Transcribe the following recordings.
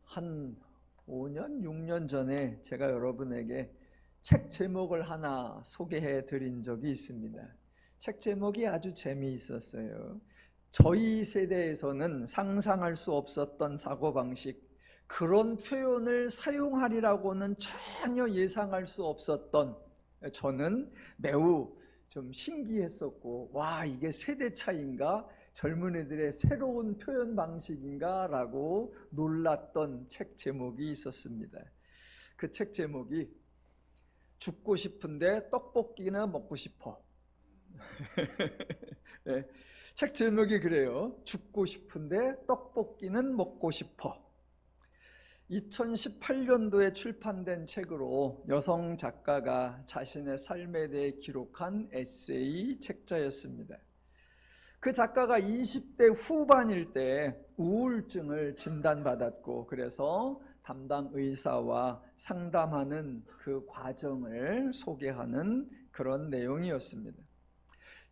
한 5년, 6년 전에 제가 여러분에게 책 제목을 하나 소개해 드린 적이 있습니다. 책 제목이 아주 재미있었어요. 저희 세대에서는 상상할 수 없었던 사고방식, 그런 표현을 사용하리라고는 전혀 예상할 수 없었던, 저는 매우 좀 신기했었고, 와, 이게 세대 차이인가? 젊은 애들의 새로운 표현 방식인가? 라고 놀랐던 책 제목이 있었습니다. 그 책 제목이 죽고 싶은데 떡볶이나 먹고 싶어. 네, 책 제목이 그래요. 죽고 싶은데 떡볶이는 먹고 싶어. 2018년도에 출판된 책으로 여성 작가가 자신의 삶에 대해 기록한 에세이 책자였습니다. 그 작가가 20대 후반일 때 우울증을 진단받았고, 그래서 담당 의사와 상담하는 그 과정을 소개하는 그런 내용이었습니다.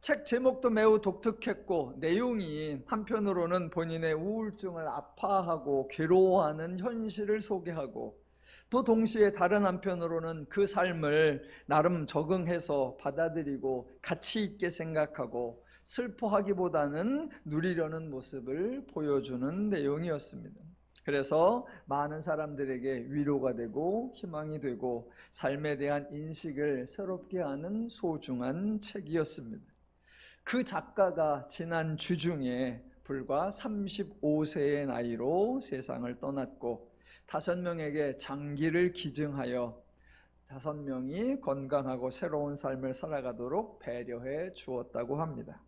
책 제목도 매우 독특했고, 내용이 한편으로는 본인의 우울증을 아파하고 괴로워하는 현실을 소개하고, 또 동시에 다른 한편으로는 그 삶을 나름 적응해서 받아들이고 가치 있게 생각하고 슬퍼하기보다는 누리려는 모습을 보여주는 내용이었습니다. 그래서 많은 사람들에게 위로가 되고 희망이 되고 삶에 대한 인식을 새롭게 하는 소중한 책이었습니다. 그 작가가 지난 주중에 불과 35세의 나이로 세상을 떠났고 5명에게 장기를 기증하여 5명이 건강하고 새로운 삶을 살아가도록 배려해 주었다고 합니다.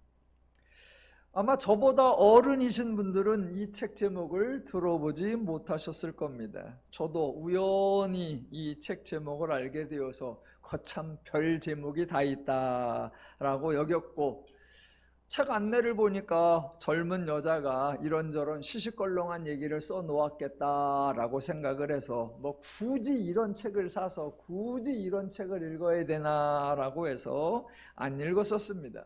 아마 저보다 어른이신 분들은 이 책 제목을 들어보지 못하셨을 겁니다. 저도 우연히 이 책 제목을 알게 되어서 거참 별 제목이 다 있다라고 여겼고, 책 안내를 보니까 젊은 여자가 이런저런 시시껄렁한 얘기를 써놓았겠다라고 생각을 해서 굳이 이런 책을 사서 굳이 이런 책을 읽어야 되나라고 해서 안 읽었었습니다.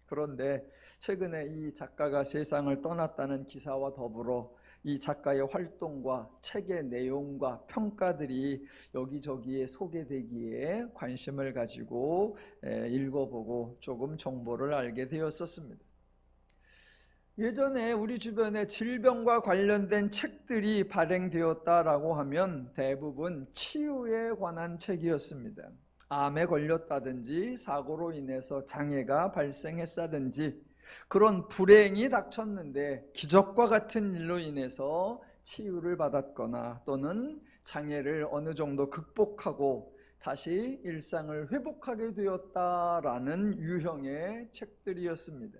그런데 최근에 이 작가가 세상을 떠났다는 기사와 더불어 이 작가의 활동과 책의 내용과 평가들이 여기저기에 소개되기에 관심을 가지고 읽어보고 조금 정보를 알게 되었었습니다. 예전에 우리 주변에 질병과 관련된 책들이 발행되었다라고 하면 대부분 치유에 관한 책이었습니다. 암에 걸렸다든지 사고로 인해서 장애가 발생했다든지 그런 불행이 닥쳤는데 기적과 같은 일로 인해서 치유를 받았거나 또는 장애를 어느 정도 극복하고 다시 일상을 회복하게 되었다라는 유형의 책들이었습니다.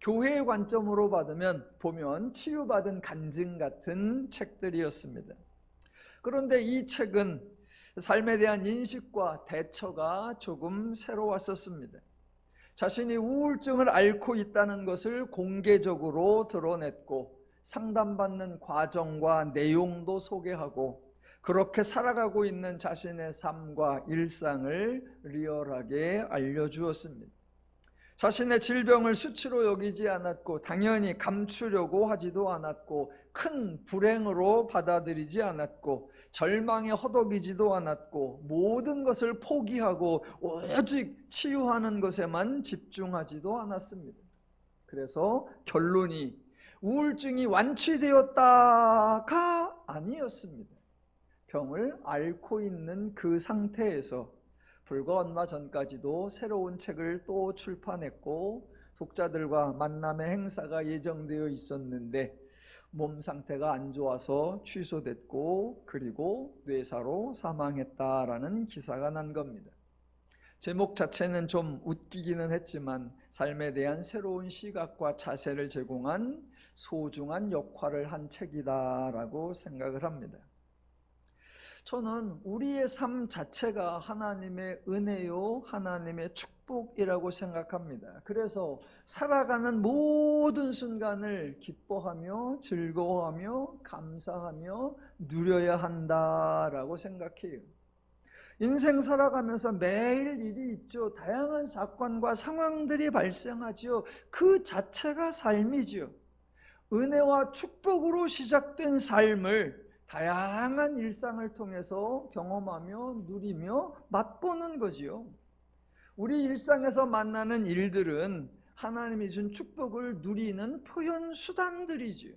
교회의 관점으로 보면 치유받은 간증 같은 책들이었습니다. 그런데 이 책은 삶에 대한 인식과 대처가 조금 새로웠었습니다. 자신이 우울증을 앓고 있다는 것을 공개적으로 드러냈고 상담받는 과정과 내용도 소개하고 그렇게 살아가고 있는 자신의 삶과 일상을 리얼하게 알려주었습니다. 자신의 질병을 수치로 여기지 않았고 당연히 감추려고 하지도 않았고 큰 불행으로 받아들이지 않았고 절망에 허덕이지도 않았고 모든 것을 포기하고 오직 치유하는 것에만 집중하지도 않았습니다. 그래서 결론이 우울증이 완치되었다가 아니었습니다. 병을 앓고 있는 그 상태에서 불과 얼마 전까지도 새로운 책을 또 출판했고 독자들과 만남의 행사가 예정되어 있었는데 몸 상태가 안 좋아서 취소됐고 그리고 뇌사로 사망했다라는 기사가 난 겁니다. 제목 자체는 좀 웃기기는 했지만 삶에 대한 새로운 시각과 자세를 제공한 소중한 역할을 한 책이다라고 생각을 합니다. 저는 우리의 삶 자체가 하나님의 은혜요, 하나님의 축복이라고 생각합니다. 그래서 살아가는 모든 순간을 기뻐하며 즐거워하며 감사하며 누려야 한다라고 생각해요. 인생 살아가면서 매일 일이 있죠. 다양한 사건과 상황들이 발생하죠. 그 자체가 삶이죠. 은혜와 축복으로 시작된 삶을 다양한 일상을 통해서 경험하며 누리며 맛보는 거지요. 우리 일상에서 만나는 일들은 하나님이 준 축복을 누리는 표현 수단들이지요.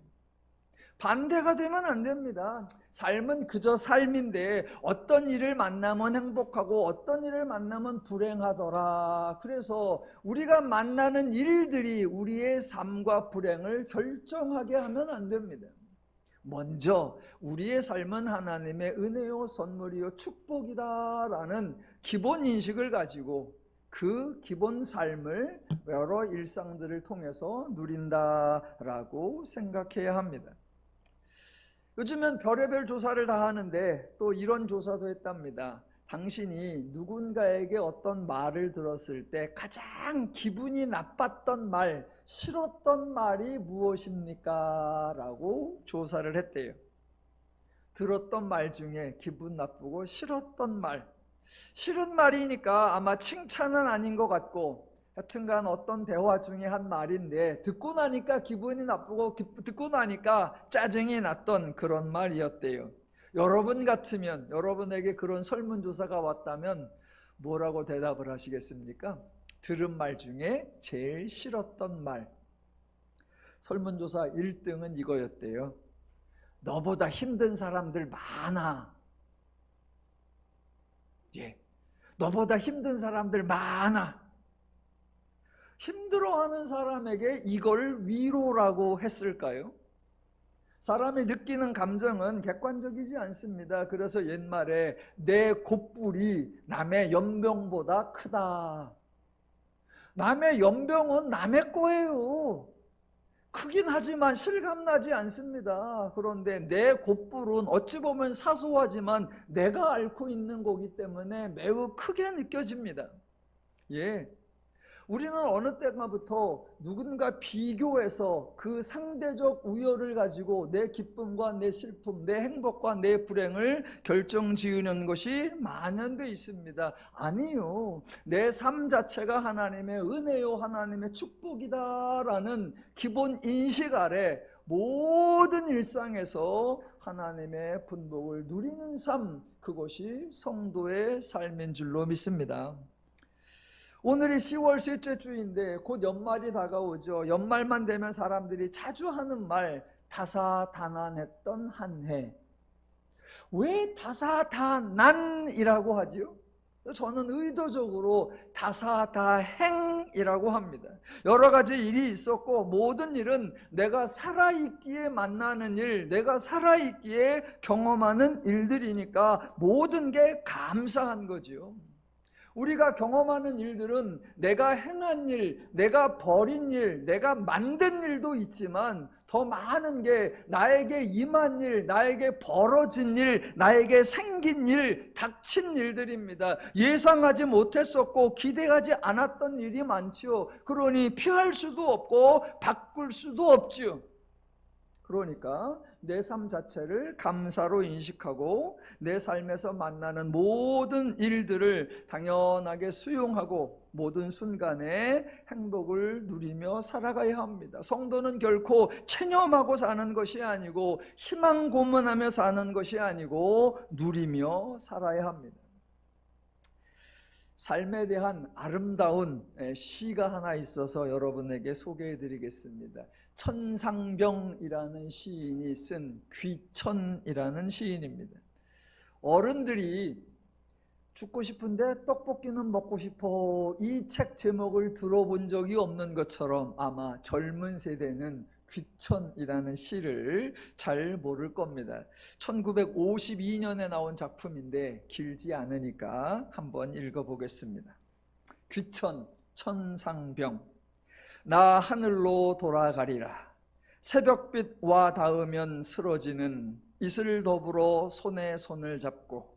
반대가 되면 안 됩니다. 삶은 그저 삶인데 어떤 일을 만나면 행복하고 어떤 일을 만나면 불행하더라. 그래서 우리가 만나는 일들이 우리의 삶과 불행을 결정하게 하면 안 됩니다. 먼저 우리의 삶은 하나님의 은혜요 선물이요 축복이다라는 기본 인식을 가지고 그 기본 삶을 여러 일상들을 통해서 누린다라고 생각해야 합니다. 요즘은 별의별 조사를 다 하는데 또 이런 조사도 했답니다. 당신이 누군가에게 어떤 말을 들었을 때 가장 기분이 나빴던 말, 싫었던 말이 무엇입니까? 라고 조사를 했대요. 들었던 말 중에 기분 나쁘고 싫었던 말. 싫은 말이니까 아마 칭찬은 아닌 것 같고 하여튼간 어떤 대화 중에 한 말인데 듣고 나니까 기분이 나쁘고 듣고 나니까 짜증이 났던 그런 말이었대요. 여러분 같으면 여러분에게 그런 설문조사가 왔다면 뭐라고 대답을 하시겠습니까? 들은 말 중에 제일 싫었던 말. 설문조사 1등은 이거였대요. 너보다 힘든 사람들 많아. 예, 너보다 힘든 사람들 많아. 힘들어하는 사람에게 이걸 위로라고 했을까요? 사람이 느끼는 감정은 객관적이지 않습니다. 그래서 옛말에 내 곱불이 남의 연병보다 크다. 남의 연병은 남의 거예요. 크긴 하지만 실감나지 않습니다. 그런데 내 곱불은 어찌 보면 사소하지만 내가 앓고 있는 거기 때문에 매우 크게 느껴집니다. 예. 우리는 어느 때가부터 누군가 비교해서 그 상대적 우열을 가지고 내 기쁨과 내 슬픔, 내 행복과 내 불행을 결정지으는 것이 만연되어 있습니다. 아니요. 내 삶 자체가 하나님의 은혜요, 하나님의 축복이다라는 기본 인식 아래 모든 일상에서 하나님의 분복을 누리는 삶, 그것이 성도의 삶인 줄로 믿습니다. 오늘이 10월 셋째 주인데 곧 연말이 다가오죠. 연말만 되면 사람들이 자주 하는 말, 다사다난했던 한 해. 왜 다사다난이라고 하지요? 저는 의도적으로 다사다행이라고 합니다. 여러 가지 일이 있었고 모든 일은 내가 살아있기에 만나는 일, 내가 살아있기에 경험하는 일들이니까 모든 게 감사한 거지요. 우리가 경험하는 일들은 내가 행한 일, 내가 벌인 일, 내가 만든 일도 있지만 더 많은 게 나에게 임한 일, 나에게 벌어진 일, 나에게 생긴 일, 닥친 일들입니다. 예상하지 못했었고 기대하지 않았던 일이 많지요. 그러니 피할 수도 없고 바꿀 수도 없지요. 그러니까 내 삶 자체를 감사로 인식하고 내 삶에서 만나는 모든 일들을 당연하게 수용하고 모든 순간에 행복을 누리며 살아가야 합니다. 성도는 결코 체념하고 사는 것이 아니고 희망 고문하며 사는 것이 아니고 누리며 살아야 합니다. 삶에 대한 아름다운 시가 하나 있어서 여러분에게 소개해 드리겠습니다. 천상병이라는 시인이 쓴 귀천이라는 시인입니다. 어른들이 죽고 싶은데 떡볶이는 먹고 싶어, 이 책 제목을 들어본 적이 없는 것처럼 아마 젊은 세대는 귀천이라는 시를 잘 모를 겁니다. 1952년에 나온 작품인데 길지 않으니까 한번 읽어보겠습니다. 귀천, 천상병. 나 하늘로 돌아가리라. 새벽빛 와 닿으면 쓰러지는 이슬 더불어 손에 손을 잡고.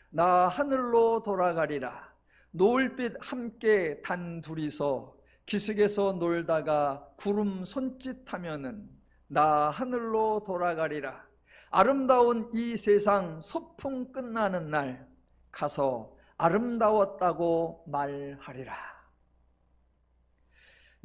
나 하늘로 돌아가리라. 노을빛 함께 단 둘이서 기슭에서 놀다가 구름 손짓하면은 나 하늘로 돌아가리라. 아름다운 이 세상 소풍 끝나는 날 가서 아름다웠다고 말하리라.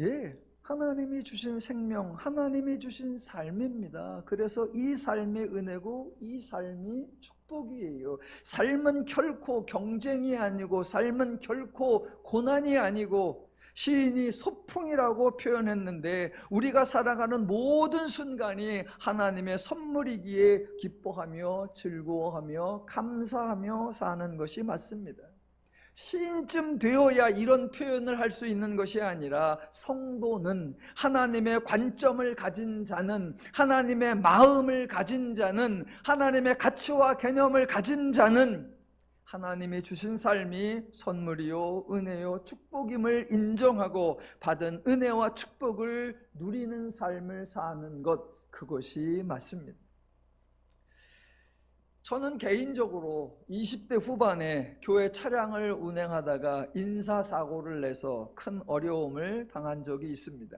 예, 하나님이 주신 생명, 하나님이 주신 삶입니다. 그래서 이 삶이 은혜고 이 삶이 축복이에요. 삶은 결코 경쟁이 아니고, 삶은 결코 고난이 아니고, 시인이 소풍이라고 표현했는데, 우리가 살아가는 모든 순간이 하나님의 선물이기에 기뻐하며 즐거워하며 감사하며 사는 것이 맞습니다. 시인쯤 되어야 이런 표현을 할 수 있는 것이 아니라, 성도는, 하나님의 관점을 가진 자는, 하나님의 마음을 가진 자는, 하나님의 가치와 개념을 가진 자는 하나님이 주신 삶이 선물이요 은혜요 축복임을 인정하고 받은 은혜와 축복을 누리는 삶을 사는 것, 그것이 맞습니다. 저는 개인적으로 20대 후반에 교회 차량을 운행하다가 인사사고를 내서 큰 어려움을 당한 적이 있습니다.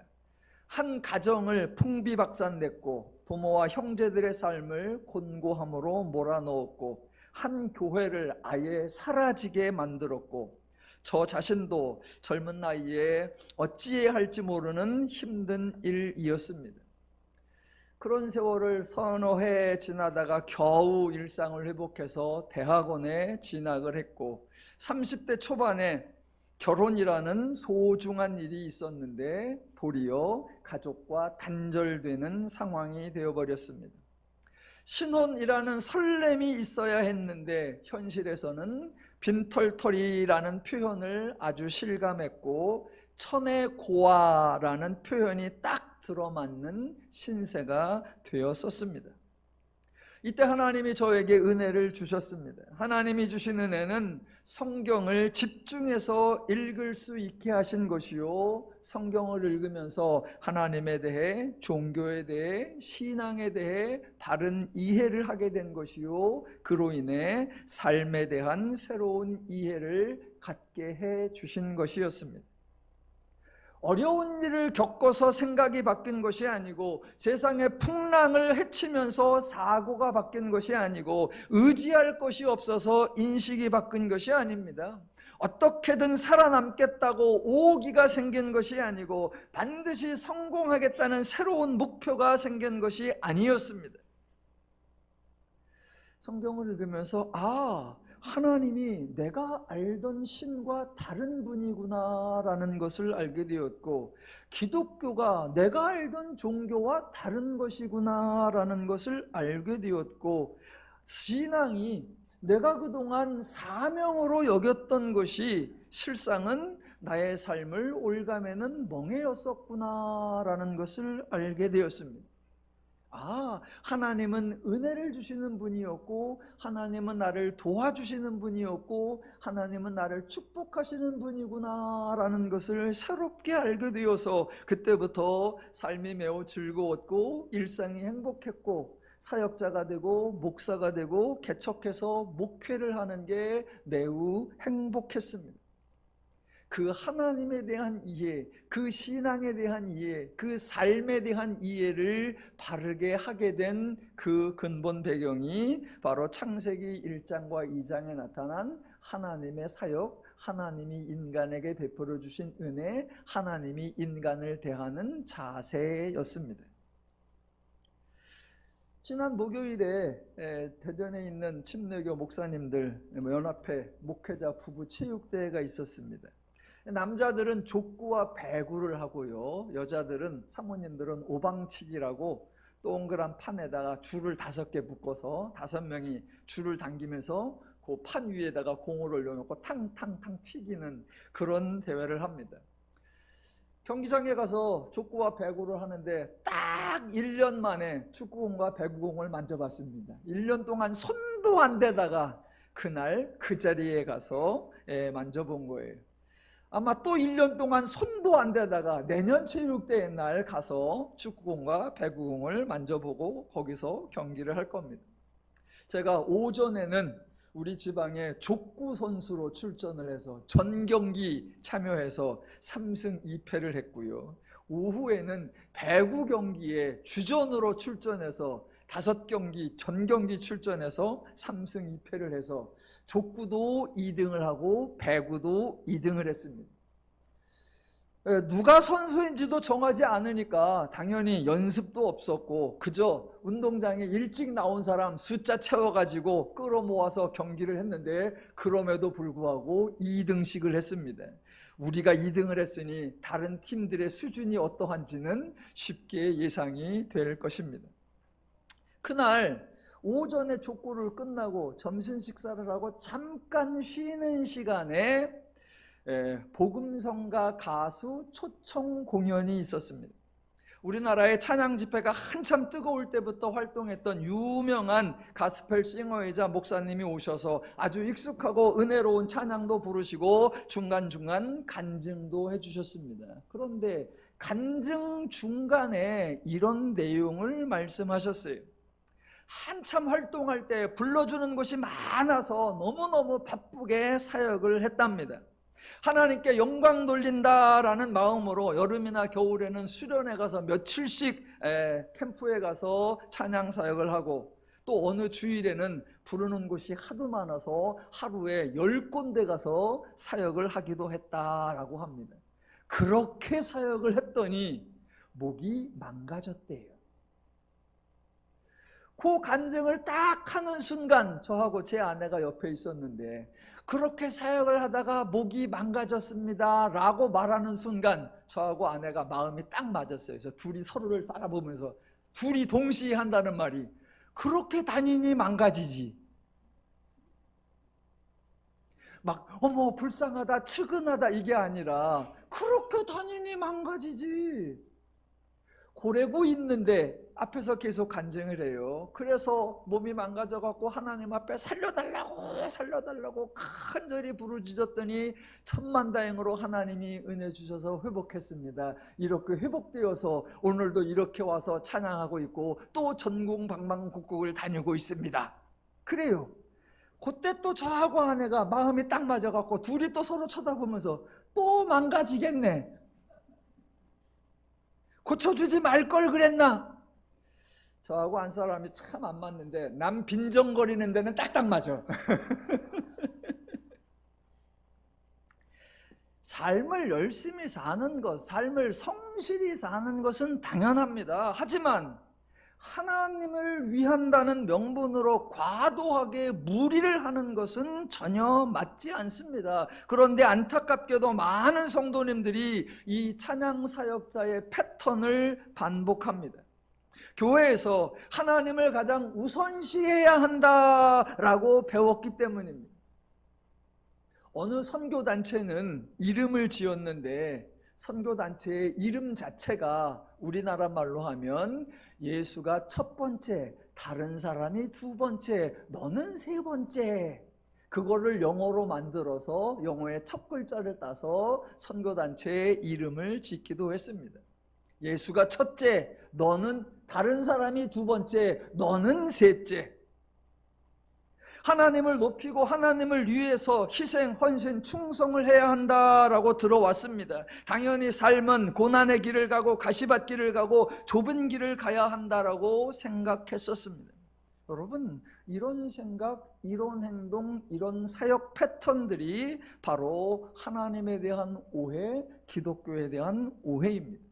한 가정을 풍비박산냈고, 부모와 형제들의 삶을 곤고함으로 몰아넣었고, 한 교회를 아예 사라지게 만들었고, 저 자신도 젊은 나이에 어찌해야 할지 모르는 힘든 일이었습니다. 그런 세월을 서너 해 지나다가 겨우 일상을 회복해서 대학원에 진학을 했고, 30대 초반에 결혼이라는 소중한 일이 있었는데 도리어 가족과 단절되는 상황이 되어버렸습니다. 신혼이라는 설렘이 있어야 했는데 현실에서는 빈털터리라는 표현을 아주 실감했고, 천혜고아라는 표현이 딱 들어맞는 신세가 되었었습니다. 이때 하나님이 저에게 은혜를 주셨습니다. 하나님이 주신 은혜는 성경을 집중해서 읽을 수 있게 하신 것이요, 성경을 읽으면서 하나님에 대해, 종교에 대해, 신앙에 대해 바른 이해를 하게 된 것이요, 그로 인해 삶에 대한 새로운 이해를 갖게 해 주신 것이었습니다. 어려운 일을 겪어서 생각이 바뀐 것이 아니고, 세상의 풍랑을 헤치면서 사고가 바뀐 것이 아니고, 의지할 것이 없어서 인식이 바뀐 것이 아닙니다. 어떻게든 살아남겠다고 오기가 생긴 것이 아니고, 반드시 성공하겠다는 새로운 목표가 생긴 것이 아니었습니다. 성경을 읽으면서 하나님이 내가 알던 신과 다른 분이구나 라는 것을 알게 되었고, 기독교가 내가 알던 종교와 다른 것이구나 라는 것을 알게 되었고, 신앙이 내가 그동안 사명으로 여겼던 것이 실상은 나의 삶을 올가매는 멍해였었구나 라는 것을 알게 되었습니다. 하나님은 은혜를 주시는 분이었고, 하나님은 나를 도와주시는 분이었고, 하나님은 나를 축복하시는 분이구나 라는 것을 새롭게 알게 되어서, 그때부터 삶이 매우 즐거웠고 일상이 행복했고, 사역자가 되고 목사가 되고 개척해서 목회를 하는 게 매우 행복했습니다. 그 하나님에 대한 이해, 그 신앙에 대한 이해, 그 삶에 대한 이해를 바르게 하게 된 그 근본 배경이 바로 창세기 1장과 2장에 나타난 하나님의 사역, 하나님이 인간에게 베풀어 주신 은혜, 하나님이 인간을 대하는 자세였습니다. 지난 목요일에 대전에 있는 침례교 목사님들 연합회 목회자 부부 체육대회가 있었습니다. 남자들은 족구와 배구를 하고요, 여자들은, 사모님들은 오방치기라고 동그란 판에다가 줄을 5개 묶어서 5명이 줄을 당기면서 그 판 위에다가 공을 올려놓고 탕탕탕 튀기는 그런 대회를 합니다. 경기장에 가서 족구와 배구를 하는데 딱 1년 만에 축구공과 배구공을 만져봤습니다. 1년 동안 손도 안 대다가 그날 그 자리에 가서 만져본 거예요. 아마 또 1년 동안 손도 안 대다가 내년 체육대회 날 가서 축구공과 배구공을 만져보고 거기서 경기를 할 겁니다. 제가 오전에는 우리 지방에 족구 선수로 출전을 해서 전 경기 참여해서 3승 2패를 했고요. 오후에는 배구 경기에 주전으로 출전해서 5경기 전 경기 출전해서 3승 2패를 해서 족구도 2등을 하고 배구도 2등을 했습니다. 누가 선수인지도 정하지 않으니까 당연히 연습도 없었고 그저 운동장에 일찍 나온 사람 숫자 채워가지고 끌어모아서 경기를 했는데 그럼에도 불구하고 2등씩을 했습니다. 우리가 2등을 했으니 다른 팀들의 수준이 어떠한지는 쉽게 예상이 될 것입니다. 그날 오전에 족구를 끝나고 점심 식사를 하고 잠깐 쉬는 시간에 복음성가 가수 초청 공연이 있었습니다. 우리나라의 찬양 집회가 한참 뜨거울 때부터 활동했던 유명한 가스펠 싱어이자 목사님이 오셔서 아주 익숙하고 은혜로운 찬양도 부르시고 중간중간 간증도 해주셨습니다. 그런데 간증 중간에 이런 내용을 말씀하셨어요. 한참 활동할 때 불러주는 곳이 많아서 너무너무 바쁘게 사역을 했답니다. 하나님께 영광 돌린다라는 마음으로 여름이나 겨울에는 수련회 가서 며칠씩 캠프에 가서 찬양 사역을 하고 또 어느 주일에는 부르는 곳이 하도 많아서 하루에 10군데 가서 사역을 하기도 했다라고 합니다. 그렇게 사역을 했더니 목이 망가졌대요. 그 간증을 딱 하는 순간 저하고 제 아내가 옆에 있었는데 그렇게 사역을 하다가 목이 망가졌습니다 라고 말하는 순간 저하고 아내가 마음이 딱 맞았어요. 그래서 둘이 서로를 따라보면서 둘이 동시에 한다는 말이 그렇게 다니니 망가지지. 막 어머 불쌍하다 측은하다 이게 아니라 그렇게 다니니 망가지지. 고래고 있는데 앞에서 계속 간증을 해요. 그래서 몸이 망가져갖고 하나님 앞에 살려달라고 간절히 부르짖었더니 천만다행으로 하나님이 은혜 주셔서 회복했습니다. 이렇게 회복되어서 오늘도 이렇게 와서 찬양하고 있고 또 전국 방방곡곡을 다니고 있습니다. 그래요. 그때 또 저하고 아내가 마음이 딱 맞아갖고 둘이 또 서로 쳐다보면서 또 망가지겠네. 고쳐주지 말 걸 그랬나? 저하고 안 사람이 참 안 맞는데 남 빈정거리는 데는 딱딱 맞아. 삶을 열심히 사는 것, 삶을 성실히 사는 것은 당연합니다. 하지만 하나님을 위한다는 명분으로 과도하게 무리를 하는 것은 전혀 맞지 않습니다. 그런데 안타깝게도 많은 성도님들이 이 찬양 사역자의 패턴을 반복합니다. 교회에서 하나님을 가장 우선시해야 한다라고 배웠기 때문입니다. 어느 선교단체는 이름을 지었는데 선교단체의 이름 자체가 우리나라 말로 하면 예수가 첫 번째, 다른 사람이 두 번째, 너는 세 번째, 그거를 영어로 만들어서 영어의 첫 글자를 따서 선교단체의 이름을 짓기도 했습니다. 예수가 첫째, 너는 다른 사람이 두 번째, 너는 셋째. 하나님을 높이고 하나님을 위해서 희생, 헌신, 충성을 해야 한다라고 들어왔습니다. 당연히 삶은 고난의 길을 가고 가시밭길을 가고 좁은 길을 가야 한다라고 생각했었습니다. 여러분, 이런 생각, 이런 행동, 이런 사역 패턴들이 바로 하나님에 대한 오해, 기독교에 대한 오해입니다.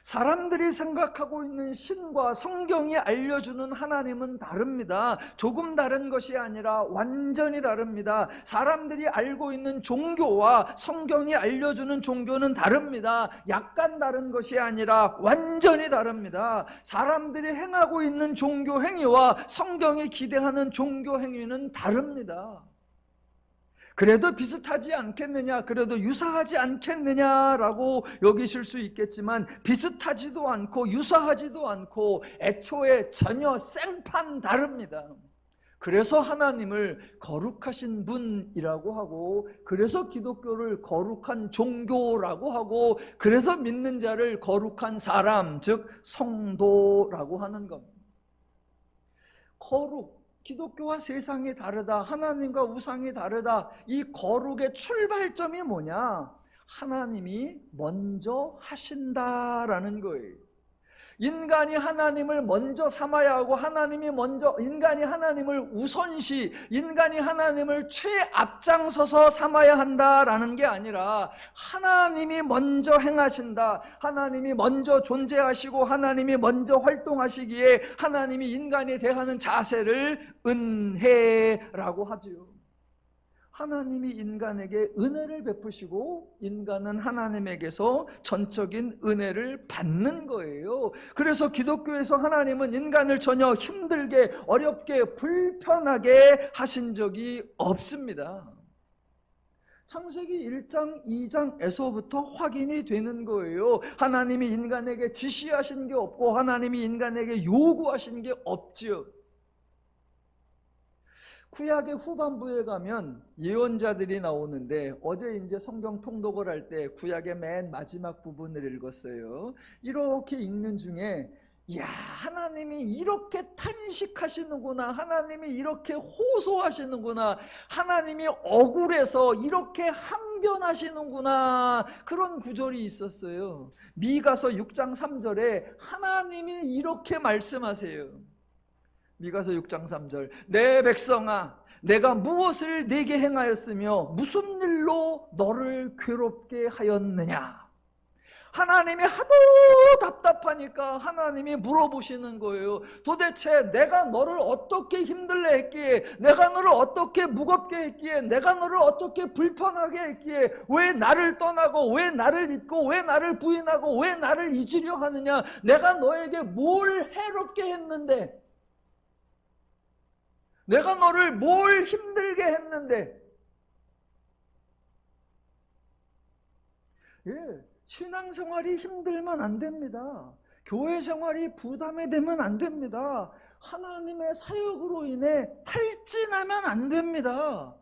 사람들이 생각하고 있는 신과 성경이 알려주는 하나님은 다릅니다. 조금 다른 것이 아니라 완전히 다릅니다. 사람들이 알고 있는 종교와 성경이 알려주는 종교는 다릅니다. 약간 다른 것이 아니라 완전히 다릅니다. 사람들이 행하고 있는 종교 행위와 성경이 기대하는 종교 행위는 다릅니다. 그래도 비슷하지 않겠느냐, 그래도 유사하지 않겠느냐라고 여기실 수 있겠지만 비슷하지도 않고 유사하지도 않고 애초에 전혀 생판 다릅니다. 그래서 하나님을 거룩하신 분이라고 하고, 그래서 기독교를 거룩한 종교라고 하고, 그래서 믿는 자를 거룩한 사람, 즉 성도라고 하는 겁니다. 거룩, 기독교와 세상이 다르다, 하나님과 우상이 다르다. 이 거룩의 출발점이 뭐냐? 하나님이 먼저 하신다라는 거예요. 인간이 하나님을 먼저 삼아야 하고 인간이 하나님을 우선시, 인간이 하나님을 최앞장서서 삼아야 한다라는 게 아니라 하나님이 먼저 행하신다, 하나님이 먼저 존재하시고 하나님이 먼저 활동하시기에 하나님이 인간에 대하는 자세를 은혜라고 하지요. 하나님이 인간에게 은혜를 베푸시고 인간은 하나님에게서 전적인 은혜를 받는 거예요. 그래서 기독교에서 하나님은 인간을 전혀 힘들게, 어렵게, 불편하게 하신 적이 없습니다. 창세기 1장, 2장에서부터 확인이 되는 거예요. 하나님이 인간에게 지시하신 게 없고 하나님이 인간에게 요구하신 게 없지요. 구약의 후반부에 가면 예언자들이 나오는데, 어제 이제 성경 통독을 할 때 구약의 맨 마지막 부분을 읽었어요. 이렇게 읽는 중에, 야, 하나님이 이렇게 탄식하시는구나, 하나님이 이렇게 호소하시는구나, 하나님이 억울해서 이렇게 항변하시는구나, 그런 구절이 있었어요. 미가서 6장 3절에 하나님이 이렇게 말씀하세요. 미가서 6장 3절, 내 백성아, 내가 무엇을 네게 행하였으며 무슨 일로 너를 괴롭게 하였느냐. 하나님이 하도 답답하니까 하나님이 물어보시는 거예요. 도대체 내가 너를 어떻게 힘들게 했기에, 내가 너를 어떻게 무겁게 했기에, 내가 너를 어떻게 불편하게 했기에 왜 나를 떠나고 왜 나를 잊고 왜 나를 부인하고 왜 나를 잊으려 하느냐. 내가 너에게 뭘 해롭게 했는데, 내가 너를 뭘 힘들게 했는데. 예, 신앙생활이 힘들면 안 됩니다. 교회 생활이 부담이 되면 안 됩니다. 하나님의 사역으로 인해 탈진하면 안 됩니다.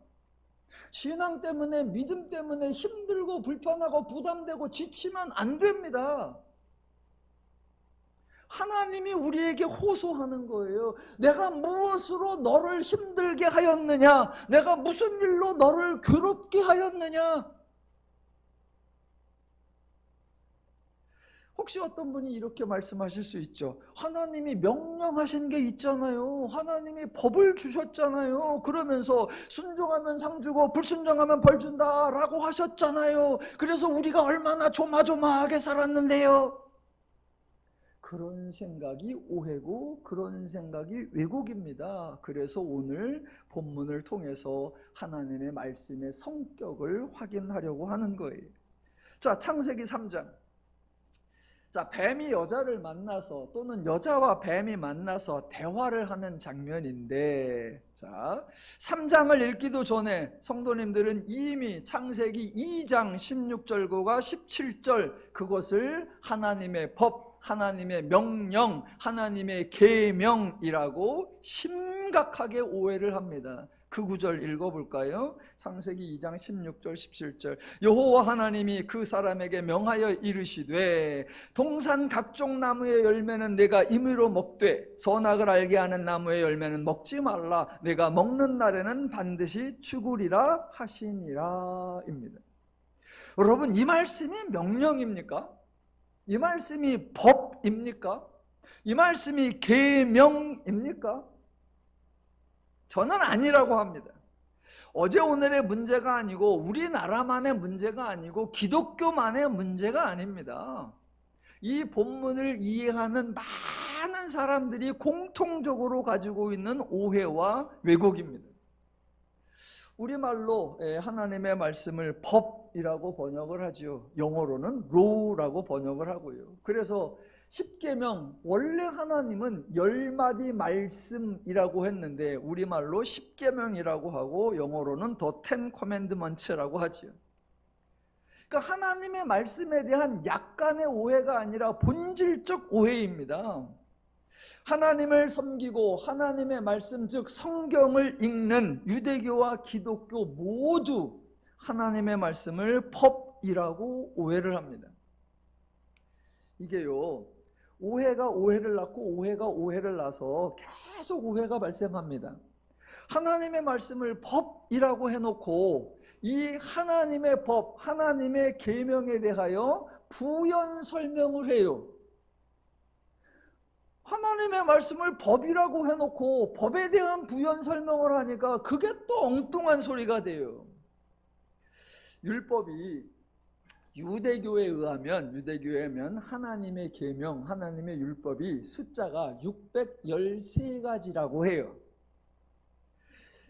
신앙 때문에, 믿음 때문에 힘들고 불편하고 부담되고 지치면 안 됩니다. 하나님이 우리에게 호소하는 거예요. 내가 무엇으로 너를 힘들게 하였느냐? 내가 무슨 일로 너를 괴롭게 하였느냐? 혹시 어떤 분이 이렇게 말씀하실 수 있죠. 하나님이 명령하신 게 있잖아요. 하나님이 법을 주셨잖아요. 그러면서 순종하면 상 주고 불순종하면 벌 준다라고 하셨잖아요. 그래서 우리가 얼마나 조마조마하게 살았는데요. 그런 생각이 오해고 그런 생각이 왜곡입니다. 그래서 오늘 본문을 통해서 하나님의 말씀의 성격을 확인하려고 하는 거예요. 자, 창세기 3장. 자, 뱀이 여자를 만나서, 또는 여자와 뱀이 만나서 대화를 하는 장면인데, 자, 3장을 읽기도 전에 성도님들은 이미 창세기 2장 16절과 17절, 그것을 하나님의 법, 하나님의 명령, 하나님의 계명이라고 심각하게 오해를 합니다. 그 구절 읽어볼까요? 창세기 2장 16절 17절. 여호와 하나님이 그 사람에게 명하여 이르시되 동산 각종 나무의 열매는 내가 임의로 먹되 선악을 알게 하는 나무의 열매는 먹지 말라. 내가 먹는 날에는 반드시 죽으리라 하시니라 입니다. 여러분, 이 말씀이 명령입니까? 이 말씀이 법입니까? 이 말씀이 계명입니까? 저는 아니라고 합니다. 어제 오늘의 문제가 아니고 우리나라만의 문제가 아니고 기독교만의 문제가 아닙니다. 이 본문을 이해하는 많은 사람들이 공통적으로 가지고 있는 오해와 왜곡입니다. 우리말로 하나님의 말씀을 법이라고 번역을 하죠. 영어로는 law라고 번역을 하고요. 그래서 십계명, 원래 하나님은 10마디 말씀이라고 했는데 우리말로 십계명이라고 하고 영어로는 The Ten Commandments라고 하죠. 그러니까 하나님의 말씀에 대한 약간의 오해가 아니라 본질적 오해입니다. 하나님을 섬기고 하나님의 말씀, 즉 성경을 읽는 유대교와 기독교 모두 하나님의 말씀을 법이라고 오해를 합니다. 이게요, 오해가 오해를 낳고 오해가 오해를 낳아서 계속 오해가 발생합니다. 하나님의 말씀을 법이라고 해놓고 이 하나님의 법, 하나님의 계명에 대하여 부연 설명을 해요. 하나님의 말씀을 법이라고 해놓고 법에 대한 부연 설명을 하니까 그게 또 엉뚱한 소리가 돼요. 율법이 유대교에면 하나님의 계명, 하나님의 율법이 숫자가 613가지라고 해요.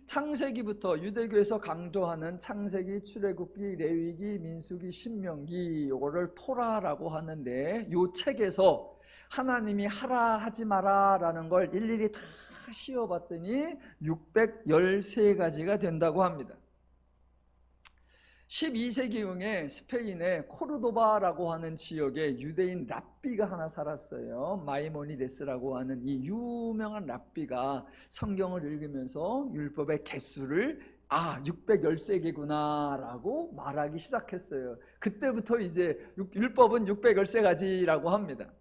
창세기부터 유대교에서 강조하는 창세기, 출애굽기, 레위기, 민수기, 신명기, 요거를 토라라고 하는데 이 책에서 하나님이 하라 하지 마라 라는 걸 일일이 다 씌워봤더니 613가지가 된다고 합니다. 12세기경에 스페인의 코르도바라고 하는 지역에 유대인 랍비가 하나 살았어요. 마이모니데스라고 하는 이 유명한 랍비가 성경을 읽으면서 율법의 개수를 613개구나 라고 말하기 시작했어요. 그때부터 이제 율법은 613가지라고 합니다.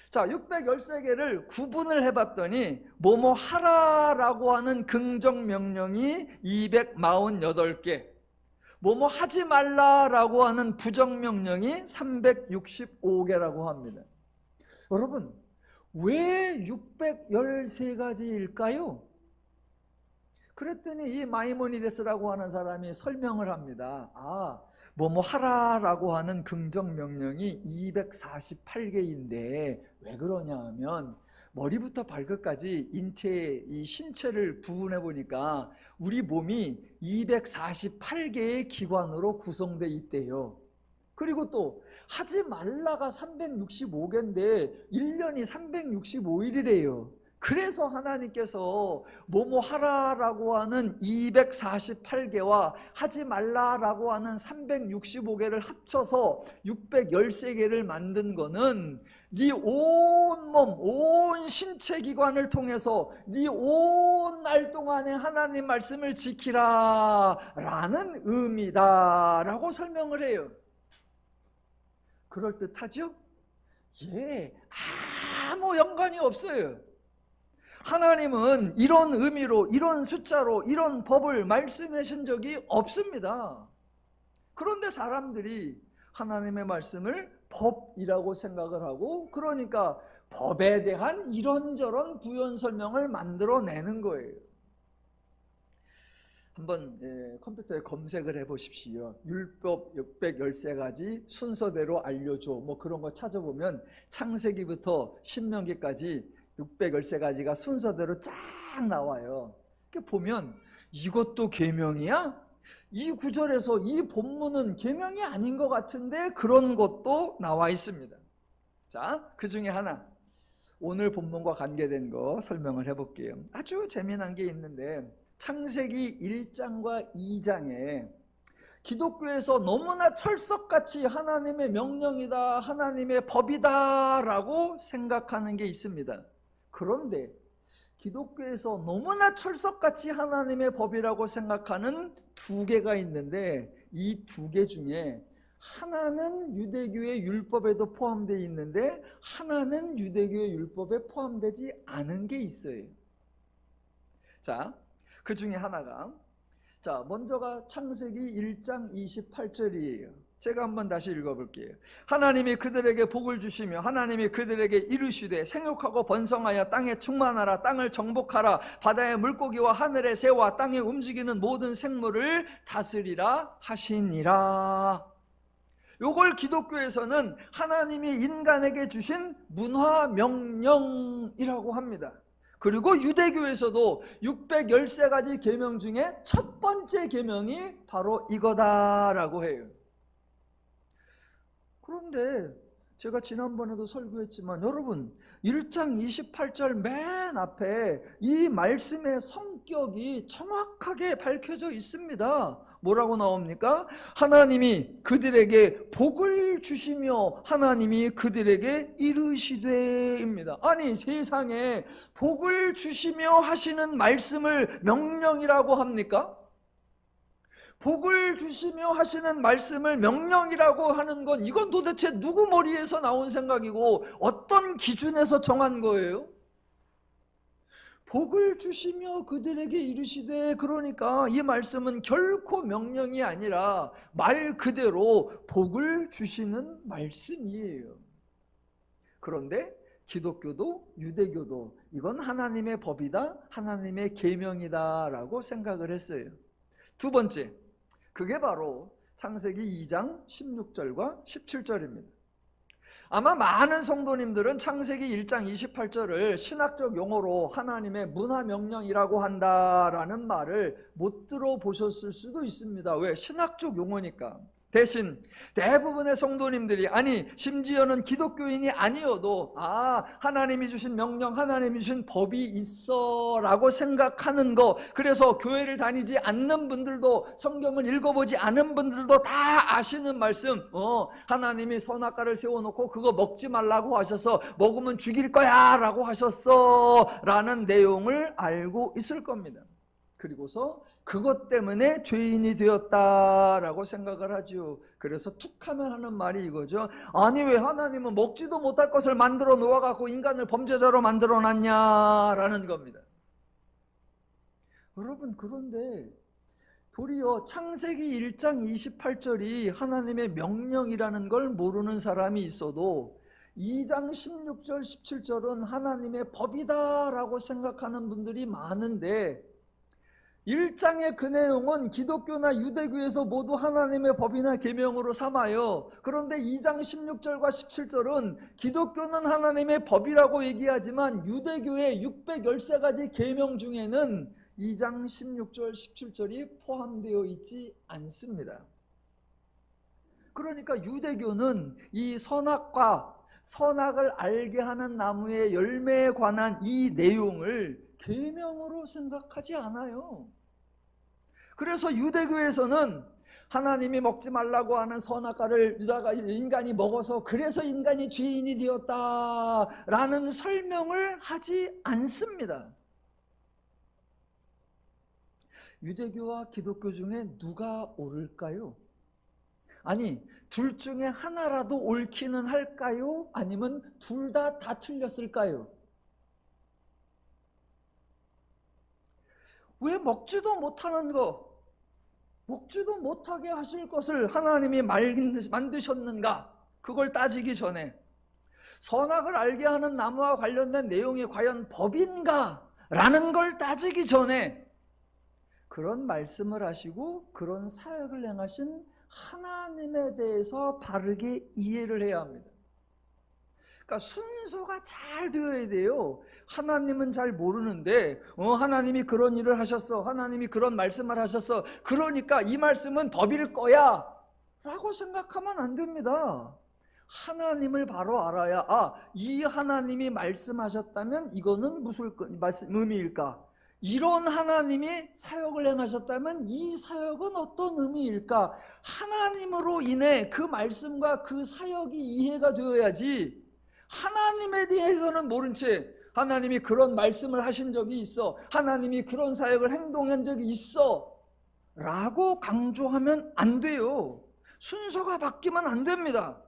자, 613개를 구분을 해봤더니 뭐뭐 하라라고 하는 긍정명령이 248개, 뭐뭐 하지 말라라고 하는 부정명령이 365개라고 합니다. 여러분, 왜 613가지일까요? 그랬더니 이 마이모니데스라고 하는 사람이 설명을 합니다. 뭐뭐 하라라고 하는 긍정명령이 248개인데 왜 그러냐 하면 머리부터 발끝까지 이 신체를 부분해 보니까 우리 몸이 248개의 기관으로 구성되어 있대요. 그리고 또 하지 말라가 365개인데 1년이 365일이래요. 그래서 하나님께서 뭐뭐 하라라고 하는 248개와 하지 말라라고 하는 365개를 합쳐서 613개를 만든 거는 네 온 몸, 온 신체 기관을 통해서 네 온 날 동안에 하나님 말씀을 지키라 라는 의미다라고 설명을 해요. 그럴듯하죠? 예, 아무 연관이 없어요. 하나님은 이런 의미로, 이런 숫자로, 이런 법을 말씀하신 적이 없습니다. 그런데 사람들이 하나님의 말씀을 법이라고 생각을 하고, 그러니까 법에 대한 이런저런 부연 설명을 만들어내는 거예요. 한번 컴퓨터에 검색을 해보십시오. 율법 613가지 순서대로 알려줘, 뭐 그런 거 찾아보면 창세기부터 신명기까지 613가지가 순서대로 쫙 나와요. 이렇게 보면 이것도 계명이야? 이 구절에서 이 본문은 계명이 아닌 것 같은데 그런 것도 나와 있습니다. 자, 그 중에 하나, 오늘 본문과 관계된 거 설명을 해볼게요. 아주 재미난 게 있는데 창세기 1장과 2장에 기독교에서 너무나 철석같이 하나님의 명령이다, 하나님의 법이다 라고 생각하는 게 있습니다. 그런데 기독교에서 너무나 철석같이 하나님의 법이라고 생각하는 두 개가 있는데 이 두 개 중에 하나는 유대교의 율법에도 포함되어 있는데 하나는 유대교의 율법에 포함되지 않은 게 있어요. 자, 그 중에 하나가, 자, 먼저가 창세기 1장 28절이에요. 제가 한번 다시 읽어볼게요. 하나님이 그들에게 복을 주시며 하나님이 그들에게 이르시되 생육하고 번성하여 땅에 충만하라, 땅을 정복하라, 바다의 물고기와 하늘의 새와 땅에 움직이는 모든 생물을 다스리라 하시니라. 요걸 기독교에서는 하나님이 인간에게 주신 문화명령이라고 합니다. 그리고 유대교에서도 613가지 계명 중에 첫 번째 계명이 바로 이거다라고 해요. 그런데 제가 지난번에도 설교했지만 여러분, 1장 28절 맨 앞에 이 말씀의 성격이 정확하게 밝혀져 있습니다. 뭐라고 나옵니까? 하나님이 그들에게 복을 주시며 하나님이 그들에게 이르시되입니다. 아니, 세상에 복을 주시며 하시는 말씀을 명령이라고 합니까? 복을 주시며 하시는 말씀을 명령이라고 하는 건 이건 도대체 누구 머리에서 나온 생각이고 어떤 기준에서 정한 거예요? 복을 주시며 그들에게 이르시되, 그러니까 이 말씀은 결코 명령이 아니라 말 그대로 복을 주시는 말씀이에요. 그런데 기독교도 유대교도 이건 하나님의 법이다, 하나님의 계명이다라고 생각을 했어요. 두 번째, 그게 바로 창세기 2장 16절과 17절입니다. 아마 많은 성도님들은 창세기 1장 28절을 신학적 용어로 하나님의 문화명령이라고 한다라는 말을 못 들어보셨을 수도 있습니다. 왜? 신학적 용어니까. 대신 대부분의 성도님들이, 아니 심지어는 기독교인이 아니어도 하나님이 주신 명령, 하나님이 주신 법이 있어 라고 생각하는 거, 그래서 교회를 다니지 않는 분들도, 성경을 읽어보지 않은 분들도 다 아시는 말씀, 하나님이 선악과를 세워놓고 그거 먹지 말라고 하셔서 먹으면 죽일 거야 라고 하셨어 라는 내용을 알고 있을 겁니다. 그리고서 그것 때문에 죄인이 되었다라고 생각을 하죠. 그래서 툭하면 하는 말이 이거죠. 아니 왜 하나님은 먹지도 못할 것을 만들어 놓아갖고 인간을 범죄자로 만들어 놨냐라는 겁니다. 여러분, 그런데 도리어 창세기 1장 28절이 하나님의 명령이라는 걸 모르는 사람이 있어도 2장 16절 17절은 하나님의 법이다라고 생각하는 분들이 많은데, 1장의 그 내용은 기독교나 유대교에서 모두 하나님의 법이나 계명으로 삼아요. 그런데 2장 16절과 17절은 기독교는 하나님의 법이라고 얘기하지만 유대교의 613가지 계명 중에는 2장 16절 17절이 포함되어 있지 않습니다. 그러니까 유대교는 이 선악을 알게 하는 나무의 열매에 관한 이 내용을 계명으로 생각하지 않아요. 그래서 유대교에서는 하나님이 먹지 말라고 하는 선악과를 인간이 먹어서 그래서 인간이 죄인이 되었다라는 설명을 하지 않습니다. 유대교와 기독교 중에 누가 옳을까요? 아니, 둘 중에 하나라도 옳기는 할까요? 아니면 둘 다 틀렸을까요? 왜 먹지도 못하는 거, 먹지도 못하게 하실 것을 하나님이 만드셨는가? 그걸 따지기 전에 선악을 알게 하는 나무와 관련된 내용이 과연 법인가? 라는 걸 따지기 전에 그런 말씀을 하시고 그런 사역을 행하신 하나님에 대해서 바르게 이해를 해야 합니다. 그러니까 순서가 잘 되어야 돼요. 하나님은 잘 모르는데 하나님이 그런 일을 하셨어, 하나님이 그런 말씀을 하셨어, 그러니까 이 말씀은 법일 거야 라고 생각하면 안 됩니다. 하나님을 바로 알아야 이 하나님이 말씀하셨다면 이거는 무슨 의미일까? 이런 하나님이 사역을 행하셨다면 이 사역은 어떤 의미일까? 하나님으로 인해 그 말씀과 그 사역이 이해가 되어야지, 하나님에 대해서는 모른 채 하나님이 그런 말씀을 하신 적이 있어, 하나님이 그런 사역을 행동한 적이 있어 라고 강조하면 안 돼요. 순서가 바뀌면 안 됩니다.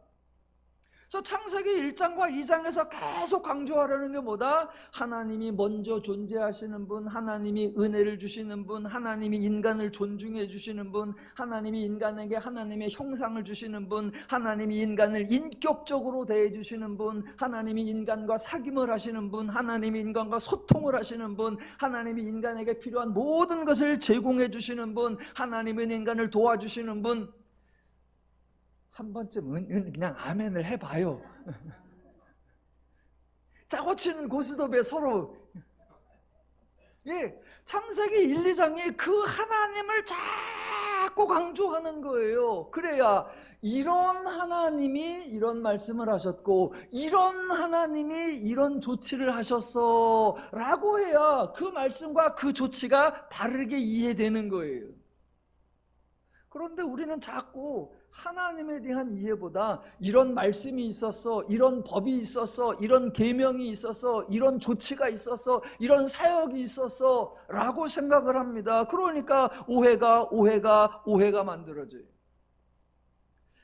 그래서 창세기 1장과 2장에서 계속 강조하려는 게 뭐다? 하나님이 먼저 존재하시는 분, 하나님이 은혜를 주시는 분, 하나님이 인간을 존중해 주시는 분, 하나님이 인간에게 하나님의 형상을 주시는 분, 하나님이 인간을 인격적으로 대해 주시는 분, 하나님이 인간과 사귐을 하시는 분, 하나님이 인간과 소통을 하시는 분, 하나님이 인간에게 필요한 모든 것을 제공해 주시는 분, 하나님은 인간을 도와주시는 분. 한 번쯤은 그냥 아멘을 해봐요. 짜고 치는 고스톱에 서로. 창세기 1, 2장이 그 하나님을 자꾸 강조하는 거예요. 그래야 이런 하나님이 이런 말씀을 하셨고 이런 하나님이 이런 조치를 하셨어 라고 해야 그 말씀과 그 조치가 바르게 이해되는 거예요. 그런데 우리는 자꾸 하나님에 대한 이해보다 이런 말씀이 있었어, 이런 법이 있었어, 이런 계명이 있었어, 이런 조치가 있었어, 이런 사역이 있었어 라고 생각을 합니다. 그러니까 오해가 만들어져요.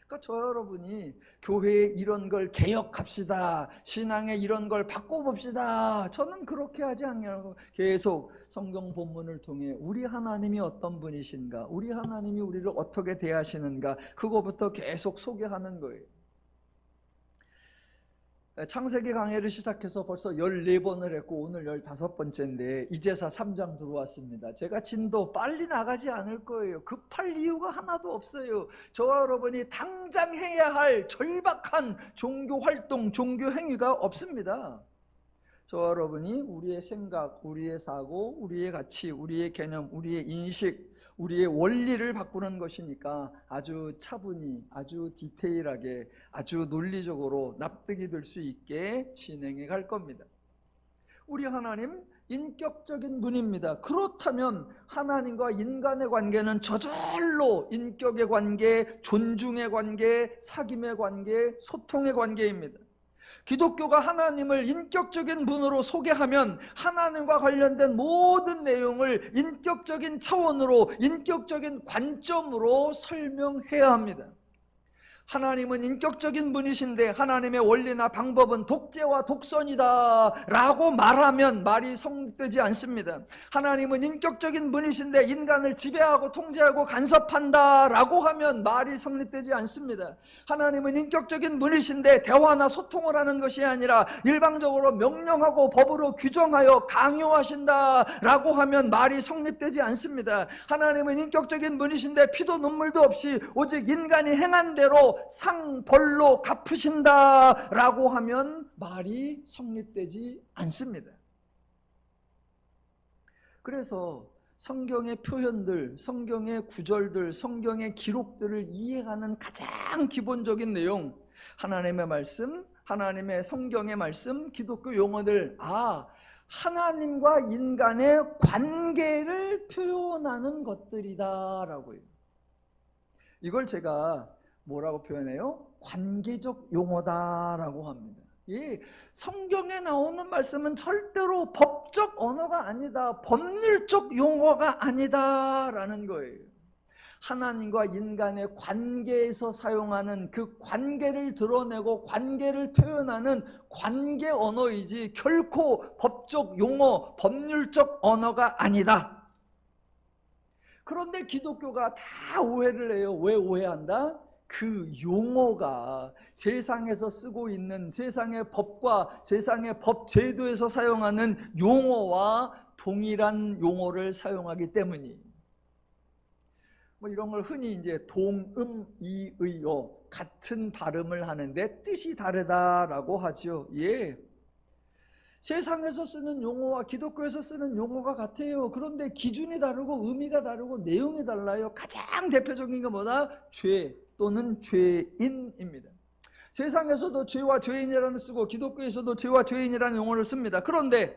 그러니까 저 여러분이 교회에 이런 걸 개혁합시다, 신앙에 이런 걸 바꿔봅시다, 저는 그렇게 하지 않냐고 계속 성경 본문을 통해 우리 하나님이 어떤 분이신가, 우리 하나님이 우리를 어떻게 대하시는가, 그거부터 계속 소개하는 거예요. 창세기 강해를 시작해서 벌써 14번을 했고 오늘 15번째인데 이제사 3장 들어왔습니다. 제가 진도 빨리 나가지 않을 거예요. 급할 이유가 하나도 없어요. 저와 여러분이 당장 해야 할 절박한 종교 활동, 종교 행위가 없습니다. 저와 여러분이 우리의 생각, 우리의 사고, 우리의 가치, 우리의 개념, 우리의 인식, 우리의 원리를 바꾸는 것이니까 아주 차분히, 아주 디테일하게, 아주 논리적으로 납득이 될 수 있게 진행해 갈 겁니다. 우리 하나님 인격적인 분입니다. 그렇다면 하나님과 인간의 관계는 저절로 인격의 관계, 존중의 관계, 사귐의 관계, 소통의 관계입니다. 기독교가 하나님을 인격적인 분으로 소개하면 하나님과 관련된 모든 내용을 인격적인 차원으로, 인격적인 관점으로 설명해야 합니다. 하나님은 인격적인 분이신데 하나님의 원리나 방법은 독재와 독선이다 라고 말하면 말이 성립되지 않습니다. 하나님은 인격적인 분이신데 인간을 지배하고 통제하고 간섭한다 라고 하면 말이 성립되지 않습니다. 하나님은 인격적인 분이신데 대화나 소통을 하는 것이 아니라 일방적으로 명령하고 법으로 규정하여 강요하신다 라고 하면 말이 성립되지 않습니다. 하나님은 인격적인 분이신데 피도 눈물도 없이 오직 인간이 행한 대로 상벌로 갚으신다 라고 하면 말이 성립되지 않습니다. 그래서 성경의 표현들, 성경의 구절들, 성경의 기록들을 이해하는 가장 기본적인 내용, 하나님의 말씀, 하나님의 성경의 말씀, 기독교 용어들, 하나님과 인간의 관계를 표현하는 것들이다 라고요. 이걸 제가 뭐라고 표현해요? 관계적 용어다라고 합니다. 이 성경에 나오는 말씀은 절대로 법적 언어가 아니다, 법률적 용어가 아니다라는 거예요. 하나님과 인간의 관계에서 사용하는 그 관계를 드러내고 관계를 표현하는 관계 언어이지 결코 법적 용어, 법률적 언어가 아니다. 그런데 기독교가 다 오해를 해요. 왜 오해한다? 그 용어가 세상에서 쓰고 있는 세상의 법과 세상의 법 제도에서 사용하는 용어와 동일한 용어를 사용하기 때문이에요. 이런 걸 흔히 이제 동음이의어, 같은 발음을 하는데 뜻이 다르다라고 하죠. 예. 세상에서 쓰는 용어와 기독교에서 쓰는 용어가 같아요. 그런데 기준이 다르고 의미가 다르고 내용이 달라요. 가장 대표적인 게 뭐다? 죄 또는 죄인입니다. 세상에서도 죄와 죄인이라는 쓰고 기독교에서도 죄와 죄인이라는 용어를 씁니다. 그런데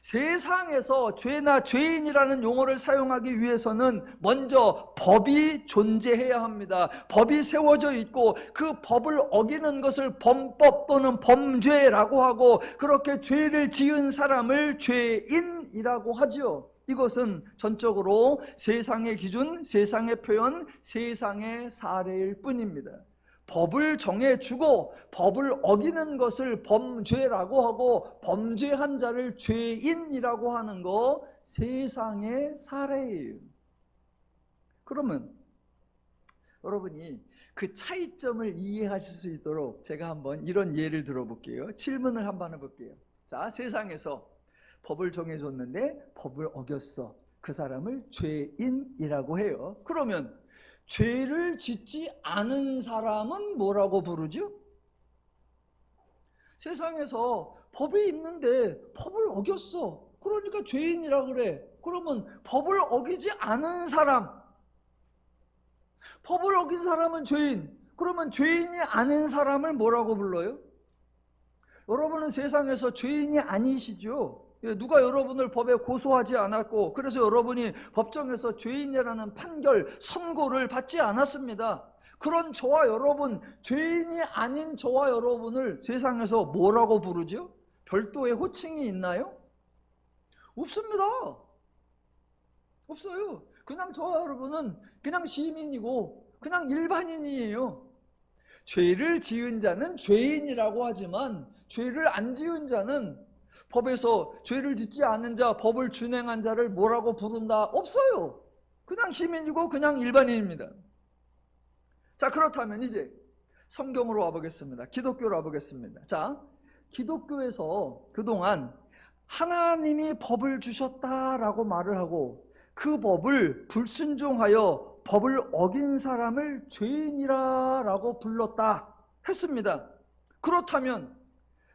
세상에서 죄나 죄인이라는 용어를 사용하기 위해서는 먼저 법이 존재해야 합니다. 법이 세워져 있고 그 법을 어기는 것을 범법 또는 범죄라고 하고, 그렇게 죄를 지은 사람을 죄인이라고 하죠. 이것은 전적으로 세상의 기준, 세상의 표현, 세상의 사례일 뿐입니다. 법을 정해주고 법을 어기는 것을 범죄라고 하고 범죄한 자를 죄인이라고 하는 거 세상의 사례예요. 그러면 여러분이 그 차이점을 이해하실 수 있도록 제가 한번 이런 예를 들어볼게요. 질문을 한번 해볼게요. 자, 세상에서 법을 정해줬는데 법을 어겼어. 그 사람을 죄인이라고 해요. 그러면 죄를 짓지 않은 사람은 뭐라고 부르죠? 세상에서 법이 있는데 법을 어겼어. 그러니까 죄인이라 그래. 그러면 법을 어기지 않은 사람, 법을 어긴 사람은 죄인. 그러면 죄인이 아닌 사람을 뭐라고 불러요? 여러분은 세상에서 죄인이 아니시죠? 누가 여러분을 법에 고소하지 않았고 그래서 여러분이 법정에서 죄인이라는 판결, 선고를 받지 않았습니다. 그런 저와 여러분, 죄인이 아닌 저와 여러분을 세상에서 뭐라고 부르죠? 별도의 호칭이 있나요? 없습니다. 없어요. 그냥 저와 여러분은 그냥 시민이고 그냥 일반인이에요. 죄를 지은 자는 죄인이라고 하지만 죄를 안 지은 자는, 법에서 죄를 짓지 않은 자, 법을 준행한 자를 뭐라고 부른다? 없어요. 그냥 시민이고 그냥 일반인입니다. 자, 그렇다면 이제 성경으로 와보겠습니다. 기독교로 와보겠습니다. 자, 기독교에서 그동안 하나님이 법을 주셨다라고 말을 하고 그 법을 불순종하여 법을 어긴 사람을 죄인이라고 불렀다 했습니다. 그렇다면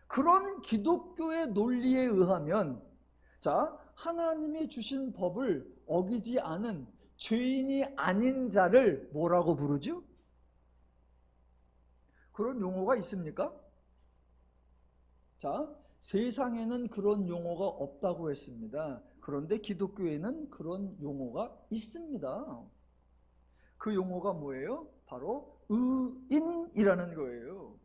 그런 기독교의 논리에 의하면 자, 하나님이 주신 법을 어기지 않은 죄인이 아닌 자를 뭐라고 부르죠? 그런 용어가 있습니까? 자, 세상에는 그런 용어가 없다고 했습니다. 그런데 기독교에는 그런 용어가 있습니다. 그 용어가 뭐예요? 바로 의인이라는 거예요.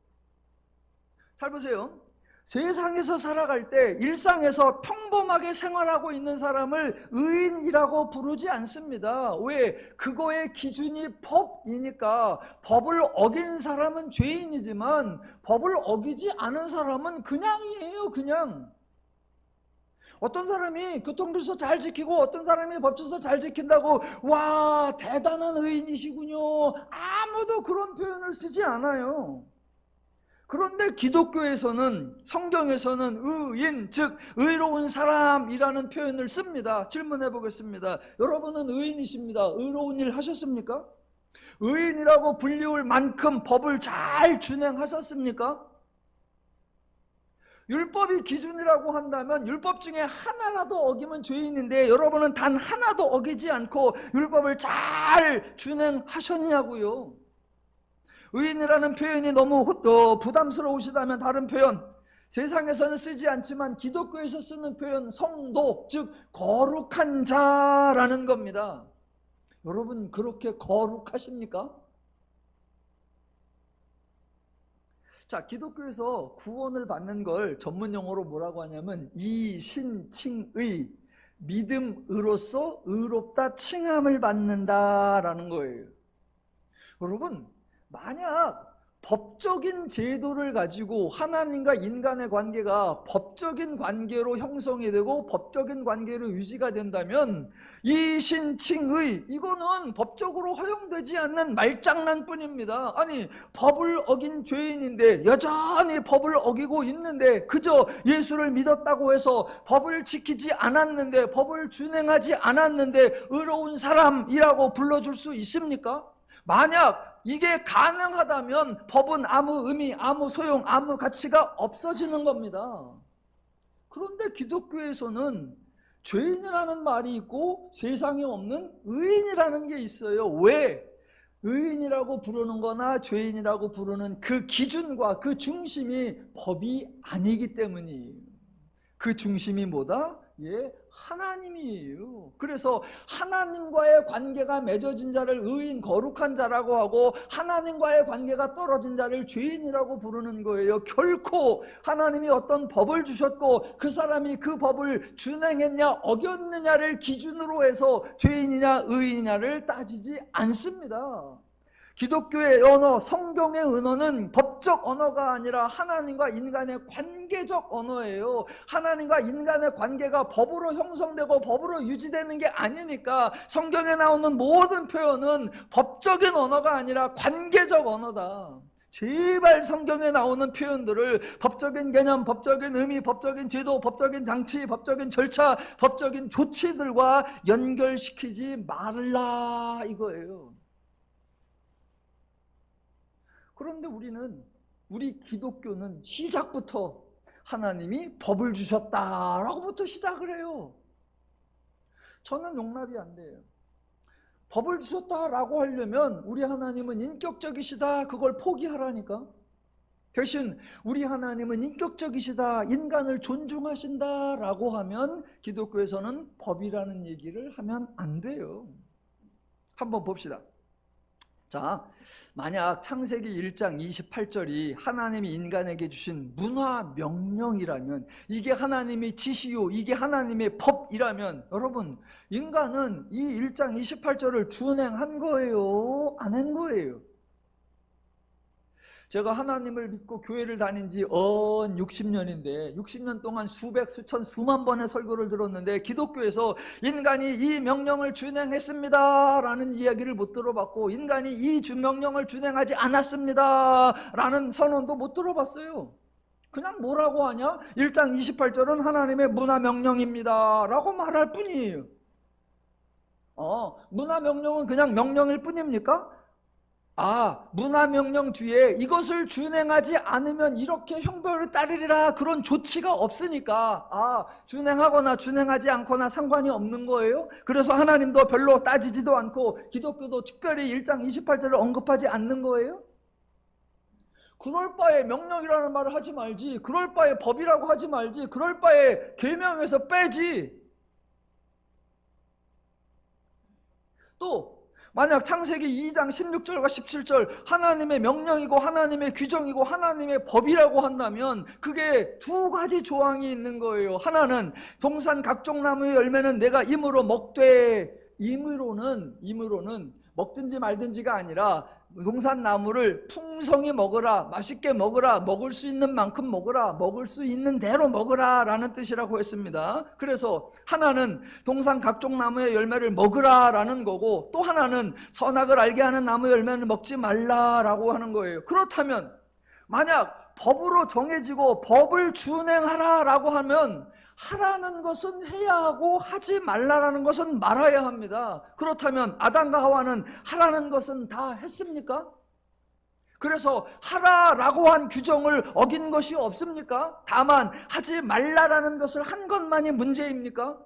잘 보세요. 세상에서 살아갈 때 일상에서 평범하게 생활하고 있는 사람을 의인이라고 부르지 않습니다. 왜? 그거의 기준이 법이니까. 법을 어긴 사람은 죄인이지만 법을 어기지 않은 사람은 그냥이에요. 그냥. 어떤 사람이 교통질서 잘 지키고 어떤 사람이 법질서 잘 지킨다고 와 대단한 의인이시군요, 아무도 그런 표현을 쓰지 않아요. 그런데 기독교에서는, 성경에서는 의인, 즉 의로운 사람이라는 표현을 씁니다. 질문해 보겠습니다. 여러분은 의인이십니다. 의로운 일 하셨습니까? 의인이라고 불리울 만큼 법을 잘 준행하셨습니까? 율법이 기준이라고 한다면 율법 중에 하나라도 어기면 죄인인데 여러분은 단 하나도 어기지 않고 율법을 잘 준행하셨냐고요. 의인이라는 표현이 너무 부담스러우시다면 다른 표현, 세상에서는 쓰지 않지만 기독교에서 쓰는 표현 성도, 즉 거룩한 자라는 겁니다. 여러분 그렇게 거룩하십니까? 자, 기독교에서 구원을 받는 걸 전문 용어로 뭐라고 하냐면 이신칭의, 믿음으로써 의롭다 칭함을 받는다라는 거예요. 여러분, 만약 법적인 제도를 가지고 하나님과 인간의 관계가 법적인 관계로 형성이 되고 법적인 관계로 유지가 된다면 이신칭의, 이거는 법적으로 허용되지 않는 말장난뿐입니다. 아니, 법을 어긴 죄인인데 여전히 법을 어기고 있는데, 그저 예수를 믿었다고 해서 법을 지키지 않았는데, 법을 준행하지 않았는데 의로운 사람이라고 불러줄 수 있습니까? 만약 이게 가능하다면 법은 아무 의미, 아무 소용, 아무 가치가 없어지는 겁니다. 그런데 기독교에서는 죄인이라는 말이 있고 세상에 없는 의인이라는 게 있어요. 왜? 의인이라고 부르는 거나 죄인이라고 부르는 그 기준과 그 중심이 법이 아니기 때문이에요. 그 중심이 뭐다? 예, 하나님이에요. 그래서 하나님과의 관계가 맺어진 자를 의인, 거룩한 자라고 하고 하나님과의 관계가 떨어진 자를 죄인이라고 부르는 거예요. 결코 하나님이 어떤 법을 주셨고 그 사람이 그 법을 준행했냐 어겼느냐를 기준으로 해서 죄인이냐 의인이냐를 따지지 않습니다. 기독교의 언어, 성경의 언어는 법적 언어가 아니라 하나님과 인간의 관계적 언어예요. 하나님과 인간의 관계가 법으로 형성되고 법으로 유지되는 게 아니니까 성경에 나오는 모든 표현은 법적인 언어가 아니라 관계적 언어다. 제발 성경에 나오는 표현들을 법적인 개념, 법적인 의미, 법적인 제도, 법적인 장치, 법적인 절차, 법적인 조치들과 연결시키지 말라 이거예요. 그런데 우리 기독교는 시작부터 하나님이 법을 주셨다라고부터 시작을 해요. 저는 용납이 안 돼요. 법을 주셨다라고 하려면 우리 하나님은 인격적이시다, 그걸 포기하라니까. 대신 우리 하나님은 인격적이시다, 인간을 존중하신다라고 하면 기독교에서는 법이라는 얘기를 하면 안 돼요. 한번 봅시다. 자, 만약 창세기 1장 28절이 하나님이 인간에게 주신 문화 명령이라면, 이게 하나님의 지시요, 이게 하나님의 법이라면, 여러분, 인간은 이 1장 28절을 준행한 거예요? 안 한 거예요? 제가 하나님을 믿고 교회를 다닌 지 60년인데 60년 동안 수백, 수천, 수만 번의 설교를 들었는데 기독교에서 인간이 이 명령을 준행했습니다 라는 이야기를 못 들어봤고, 인간이 이 명령을 준행하지 않았습니다 라는 선언도 못 들어봤어요. 그냥 뭐라고 하냐? 1장 28절은 하나님의 문화명령입니다 라고 말할 뿐이에요. 문화명령은 그냥 명령일 뿐입니까? 문화명령 뒤에 이것을 준행하지 않으면 이렇게 형벌을 따르리라 그런 조치가 없으니까 준행하거나 준행하지 않거나 상관이 없는 거예요. 그래서 하나님도 별로 따지지도 않고 기독교도 특별히 1장 28절을 언급하지 않는 거예요. 그럴 바에 명령이라는 말을 하지 말지, 그럴 바에 법이라고 하지 말지, 그럴 바에 계명에서 빼지. 또 만약 창세기 2장 16절과 17절 하나님의 명령이고 하나님의 규정이고 하나님의 법이라고 한다면 그게 두 가지 조항이 있는 거예요. 하나는 동산 각종 나무의 열매는 내가 임으로 먹되, 임으로는 먹든지 말든지가 아니라 동산 나무를 풍성히 먹으라, 맛있게 먹으라, 먹을 수 있는 만큼 먹으라, 먹을 수 있는 대로 먹으라 라는 뜻이라고 했습니다. 그래서 하나는 동산 각종 나무의 열매를 먹으라 라는 거고, 또 하나는 선악을 알게 하는 나무 열매는 먹지 말라라고 하는 거예요. 그렇다면 만약 법으로 정해지고 법을 준행하라 라고 하면 하라는 것은 해야 하고 하지 말라라는 것은 말아야 합니다. 그렇다면 아담과 하와는 하라는 것은 다 했습니까? 그래서 하라라고 한 규정을 어긴 것이 없습니까? 다만 하지 말라라는 것을 한 것만이 문제입니까?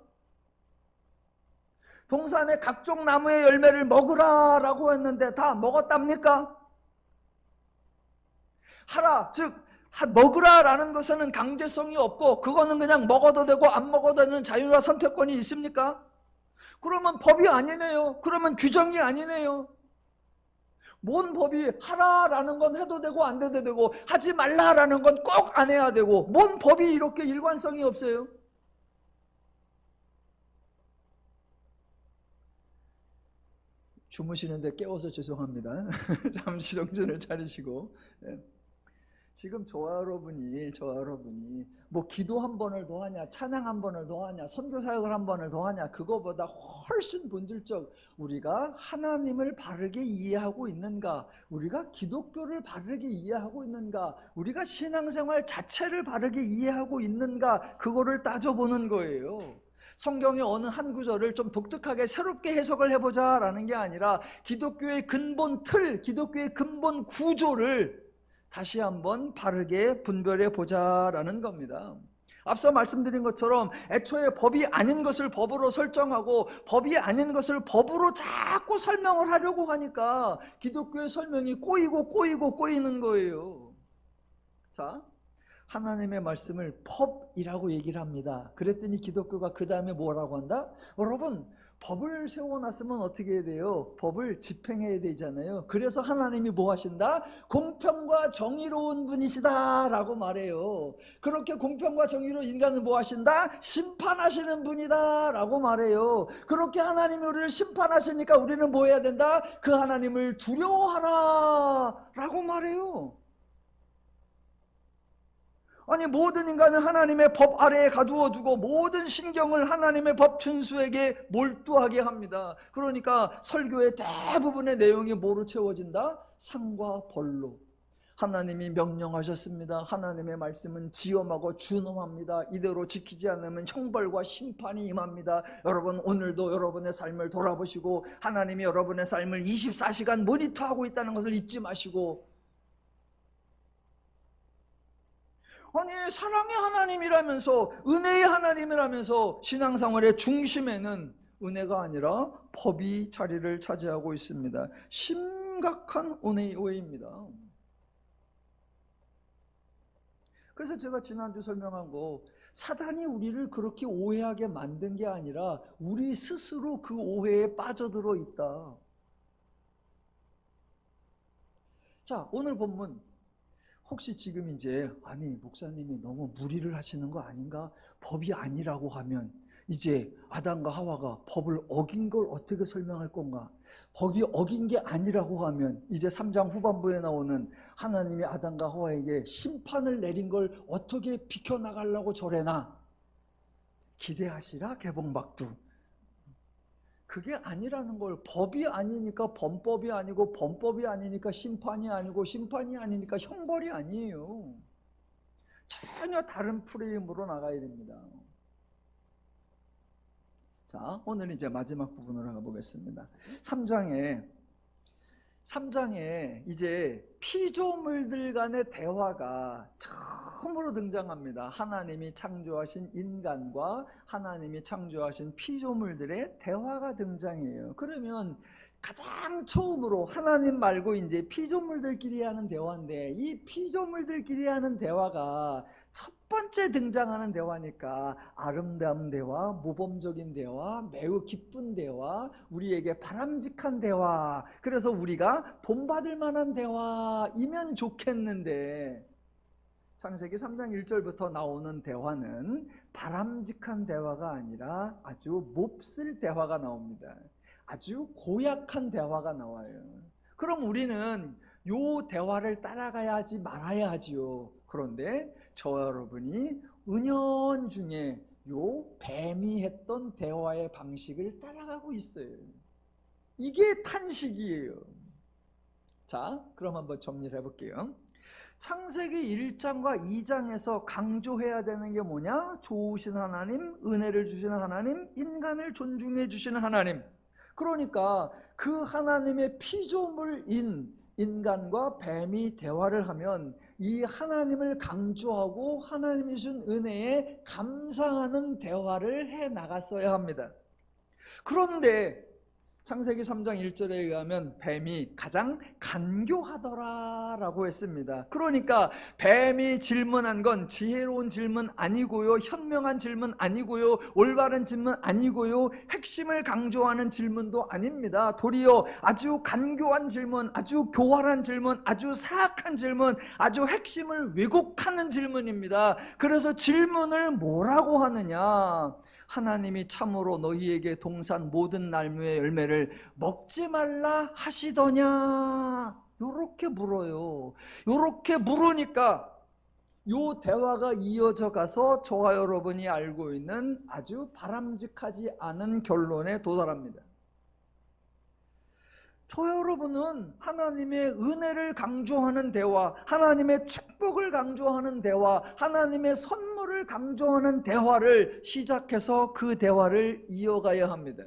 동산의 각종 나무의 열매를 먹으라라고 했는데 다 먹었답니까? 하라, 즉 먹으라라는 것에는 강제성이 없고 그거는 그냥 먹어도 되고 안 먹어도 되는 자유와 선택권이 있습니까? 그러면 법이 아니네요. 그러면 규정이 아니네요. 뭔 법이 하라라는 건 해도 되고 안 해도 되고 하지 말라라는 건 꼭 안 해야 되고, 뭔 법이 이렇게 일관성이 없어요? 주무시는데 깨워서 죄송합니다. 잠시 정신을 차리시고. 지금 저와 여러분이 뭐 기도 한 번을 더 하냐, 찬양 한 번을 더 하냐, 선교 사역을 한 번을 더 하냐, 그거보다 훨씬 본질적, 우리가 하나님을 바르게 이해하고 있는가, 우리가 기독교를 바르게 이해하고 있는가, 우리가 신앙생활 자체를 바르게 이해하고 있는가, 그거를 따져보는 거예요. 성경의 어느 한 구절을 좀 독특하게 새롭게 해석을 해보자라는 게 아니라 기독교의 근본 틀, 기독교의 근본 구조를 다시 한번 바르게 분별해 보자라는 겁니다. 앞서 말씀드린 것처럼 애초에 법이 아닌 것을 법으로 설정하고 법이 아닌 것을 법으로 자꾸 설명을 하려고 하니까 기독교의 설명이 꼬이는 거예요. 자, 하나님의 말씀을 법이라고 얘기를 합니다. 그랬더니 기독교가 그 다음에 뭐라고 한다? 여러분, 법을 세워놨으면 어떻게 해야 돼요? 법을 집행해야 되잖아요. 그래서 하나님이 뭐 하신다? 공평과 정의로운 분이시다 라고 말해요. 그렇게 공평과 정의로 인간을 뭐 하신다? 심판하시는 분이다 라고 말해요. 그렇게 하나님이 우리를 심판하시니까 우리는 뭐 해야 된다? 그 하나님을 두려워하라 라고 말해요. 아니, 모든 인간을 하나님의 법 아래에 가두어두고 모든 신경을 하나님의 법 준수에게 몰두하게 합니다. 그러니까 설교의 대부분의 내용이 뭐로 채워진다? 상과 벌로. 하나님이 명령하셨습니다. 하나님의 말씀은 지엄하고 준엄합니다. 이대로 지키지 않으면 형벌과 심판이 임합니다. 여러분, 오늘도 여러분의 삶을 돌아보시고 하나님이 여러분의 삶을 24시간 모니터하고 있다는 것을 잊지 마시고, 아니, 사랑의 하나님이라면서, 은혜의 하나님이라면서 신앙생활의 중심에는 은혜가 아니라 법이 자리를 차지하고 있습니다. 심각한 오해입니다. 그래서 제가 지난주 설명한 거, 사단이 우리를 그렇게 오해하게 만든 게 아니라 우리 스스로 그 오해에 빠져들어 있다. 자, 오늘 본문, 혹시 지금 이제 아니, 목사님이 너무 무리를 하시는 거 아닌가? 법이 아니라고 하면 이제 아담과 하와가 법을 어긴 걸 어떻게 설명할 건가? 법이 어긴 게 아니라고 하면 이제 3장 후반부에 나오는 하나님이 아담과 하와에게 심판을 내린 걸 어떻게 비켜나가려고 저래나? 기대하시라 개봉박두. 그게 아니라는 걸, 법이 아니니까 범법이 아니고 범법이 아니니까 심판이 아니고 심판이 아니니까 형벌이 아니에요. 전혀 다른 프레임으로 나가야 됩니다. 자, 오늘 이제 마지막 부분으로 가보겠습니다. 3장에 이제 피조물들 간의 대화가 처음으로 등장합니다. 하나님이 창조하신 인간과 하나님이 창조하신 피조물들의 대화가 등장해요. 그러면 가장 처음으로 하나님 말고 이제 피조물들끼리 하는 대화인데, 이 피조물들끼리 하는 대화가 첫 번째 등장하는 대화니까 아름다운 대화, 모범적인 대화, 매우 기쁜 대화, 우리에게 바람직한 대화, 그래서 우리가 본받을 만한 대화이면 좋겠는데, 창세기 3장 1절부터 나오는 대화는 바람직한 대화가 아니라 아주 몹쓸 대화가 나옵니다. 아주 고약한 대화가 나와요. 그럼 우리는 요 대화를 따라가야 하지 말아야 하지요. 그런데 저와 여러분이 은연중에 요 뱀이 했던 대화의 방식을 따라가고 있어요. 이게 탄식이에요. 자, 그럼 한번 정리를 해볼게요. 창세기 1장과 2장에서 강조해야 되는 게 뭐냐? 좋으신 하나님, 은혜를 주시는 하나님, 인간을 존중해 주시는 하나님. 그러니까 그 하나님의 피조물인 인간과 뱀이 대화를 하면 이 하나님을 강조하고 하나님이 주신 은혜에 감사하는 대화를 해 나갔어야 합니다. 그런데 창세기 3장 1절에 의하면 뱀이 가장 간교하더라 라고 했습니다. 그러니까 뱀이 질문한 건 지혜로운 질문 아니고요, 현명한 질문 아니고요, 올바른 질문 아니고요, 핵심을 강조하는 질문도 아닙니다. 도리어 아주 간교한 질문, 아주 교활한 질문, 아주 사악한 질문, 아주 핵심을 왜곡하는 질문입니다. 그래서 질문을 뭐라고 하느냐? 하나님이 참으로 너희에게 동산 모든 나무의 열매를 먹지 말라 하시더냐? 요렇게 물어요. 요렇게 물으니까 요 대화가 이어져 가서 저와 여러분이 알고 있는 아주 바람직하지 않은 결론에 도달합니다. 저 여러분은 하나님의 은혜를 강조하는 대화, 하나님의 축복을 강조하는 대화, 하나님의 선물을 강조하는 대화를 시작해서 그 대화를 이어가야 합니다.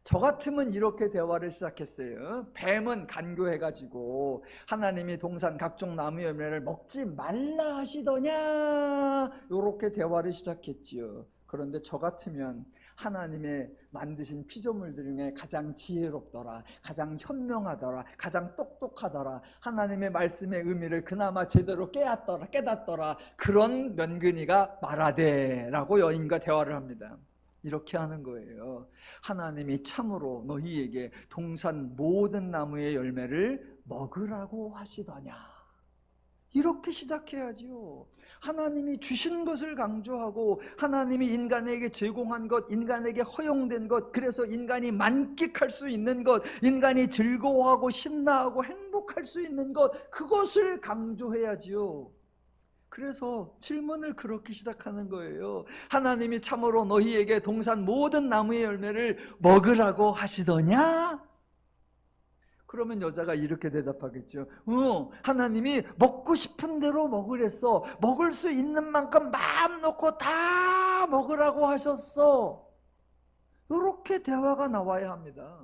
저 같으면 이렇게 대화를 시작했어요. 뱀은 간교해가지고 하나님이 동산 각종 나무 열매를 먹지 말라 하시더냐, 이렇게 대화를 시작했지요. 그런데 저 같으면 하나님의 만드신 피조물들 중에 가장 지혜롭더라, 가장 현명하더라, 가장 똑똑하더라, 하나님의 말씀의 의미를 그나마 제대로 깨닫더라, 그런 면근이가 말하되 라고 여인과 대화를 합니다. 이렇게 하는 거예요. 하나님이 참으로 너희에게 동산 모든 나무의 열매를 먹으라고 하시더냐. 이렇게 시작해야지요. 하나님이 주신 것을 강조하고 하나님이 인간에게 제공한 것, 인간에게 허용된 것, 그래서 인간이 만끽할 수 있는 것, 인간이 즐거워하고 신나하고 행복할 수 있는 것, 그것을 강조해야지요. 그래서 질문을 그렇게 시작하는 거예요. 하나님이 참으로 너희에게 동산 모든 나무의 열매를 먹으라고 하시더냐? 그러면 여자가 이렇게 대답하겠죠. 하나님이 먹고 싶은 대로 먹으랬어. 먹을 수 있는 만큼 마음 놓고 다 먹으라고 하셨어. 이렇게 대화가 나와야 합니다.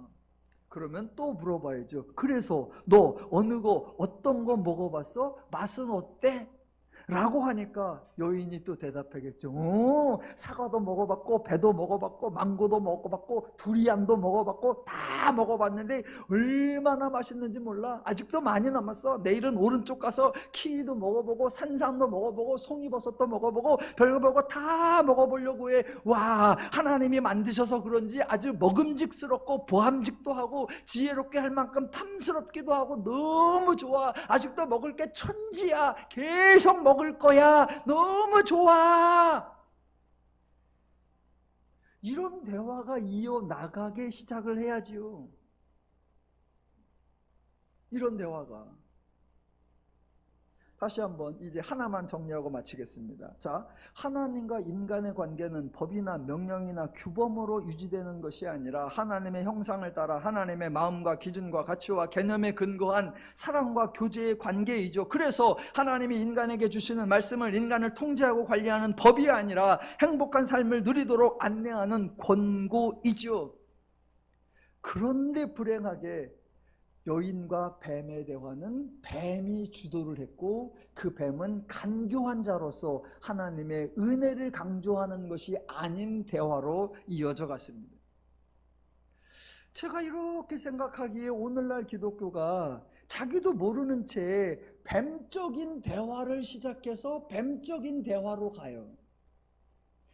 그러면 또 물어봐야죠. 그래서 너 어느 거 어떤 거 먹어봤어? 맛은 어때? 라고 하니까 여인이 또 대답하겠죠. 사과도 먹어봤고 배도 먹어봤고 망고도 먹어봤고 두리안도 먹어봤고 다 먹어봤는데 얼마나 맛있는지 몰라. 아직도 많이 남았어. 내일은 오른쪽 가서 키위도 먹어보고 산삼도 먹어보고 송이버섯도 먹어보고 별거 다 먹어보려고 해. 와, 하나님이 만드셔서 그런지 아주 먹음직스럽고 보함직도 하고 지혜롭게 할 만큼 탐스럽기도 하고 너무 좋아. 아직도 먹을 게 천지야. 계속 먹을 거야. 너무 좋아. 이런 대화가 이어나가게 시작을 해야지요. 이런 대화가. 다시 한번 이제 하나만 정리하고 마치겠습니다. 자, 하나님과 인간의 관계는 법이나 명령이나 규범으로 유지되는 것이 아니라 하나님의 형상을 따라 하나님의 마음과 기준과 가치와 개념에 근거한 사랑과 교제의 관계이죠. 그래서 하나님이 인간에게 주시는 말씀을 인간을 통제하고 관리하는 법이 아니라 행복한 삶을 누리도록 안내하는 권고이죠. 그런데 불행하게 여인과 뱀의 대화는 뱀이 주도를 했고, 그 뱀은 간교한 자로서 하나님의 은혜를 강조하는 것이 아닌 대화로 이어져 갔습니다. 제가 이렇게 생각하기에 오늘날 기독교가 자기도 모르는 채 뱀적인 대화를 시작해서 뱀적인 대화로 가요.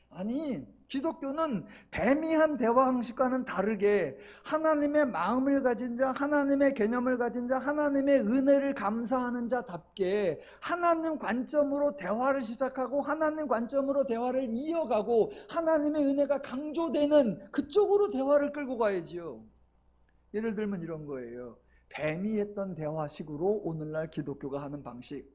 아니, 기독교는 뱀이 한 대화 방식과는 다르게 하나님의 마음을 가진 자, 하나님의 개념을 가진 자, 하나님의 은혜를 감사하는 자답게 하나님 관점으로 대화를 시작하고 하나님 관점으로 대화를 이어가고 하나님의 은혜가 강조되는 그쪽으로 대화를 끌고 가야지요. 예를 들면 이런 거예요. 뱀이 했던 대화식으로 오늘날 기독교가 하는 방식.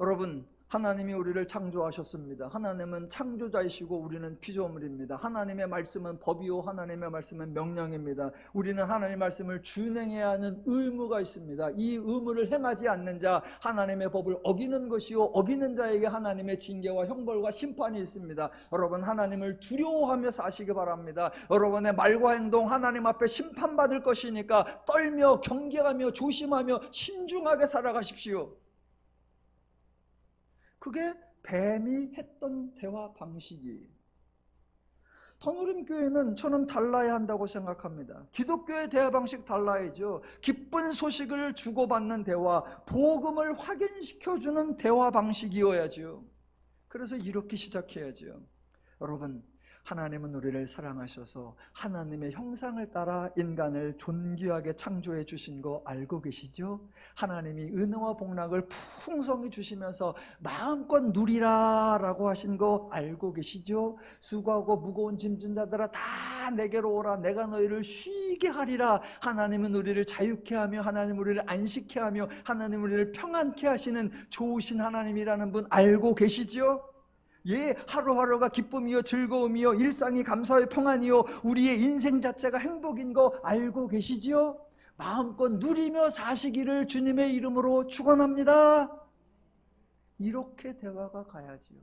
여러분, 하나님이 우리를 창조하셨습니다. 하나님은 창조자이시고 우리는 피조물입니다. 하나님의 말씀은 법이요 하나님의 말씀은 명령입니다. 우리는 하나님의 말씀을 준행해야 하는 의무가 있습니다. 이 의무를 행하지 않는 자, 하나님의 법을 어기는 것이요 어기는 자에게 하나님의 징계와 형벌과 심판이 있습니다. 여러분, 하나님을 두려워하며 사시기 바랍니다. 여러분의 말과 행동 하나님 앞에 심판받을 것이니까 떨며 경계하며 조심하며 신중하게 살아가십시오. 그게 뱀이 했던 대화 방식이에요. 터누림교회는 저는 달라야 한다고 생각합니다. 기독교의 대화 방식 달라야죠. 기쁜 소식을 주고받는 대화, 복음을 확인시켜주는 대화 방식이어야죠. 그래서 이렇게 시작해야죠. 여러분, 하나님은 우리를 사랑하셔서 하나님의 형상을 따라 인간을 존귀하게 창조해 주신 거 알고 계시죠? 하나님이 은혜와 복락을 풍성히 주시면서 마음껏 누리라 라고 하신 거 알고 계시죠? 수고하고 무거운 짐진 자들아 다 내게로 오라, 내가 너희를 쉬게 하리라. 하나님은 우리를 자유케 하며 하나님 우리를 안식케 하며 하나님 우리를 평안케 하시는 좋으신 하나님이라는 분 알고 계시죠? 예, 하루하루가 기쁨이요 즐거움이요 일상이 감사의 평안이요 우리의 인생 자체가 행복인 거 알고 계시지요? 마음껏 누리며 사시기를 주님의 이름으로 축원합니다. 이렇게 대화가 가야지요.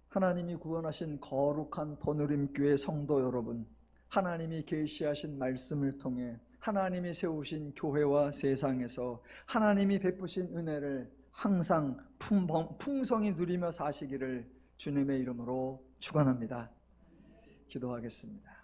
하나님이 구원하신 거룩한 더누림교회 성도 여러분, 하나님이 계시하신 말씀을 통해 하나님이 세우신 교회와 세상에서 하나님이 베푸신 은혜를 항상 풍성히 누리며 사시기를 주님의 이름으로 축원합니다. 기도하겠습니다.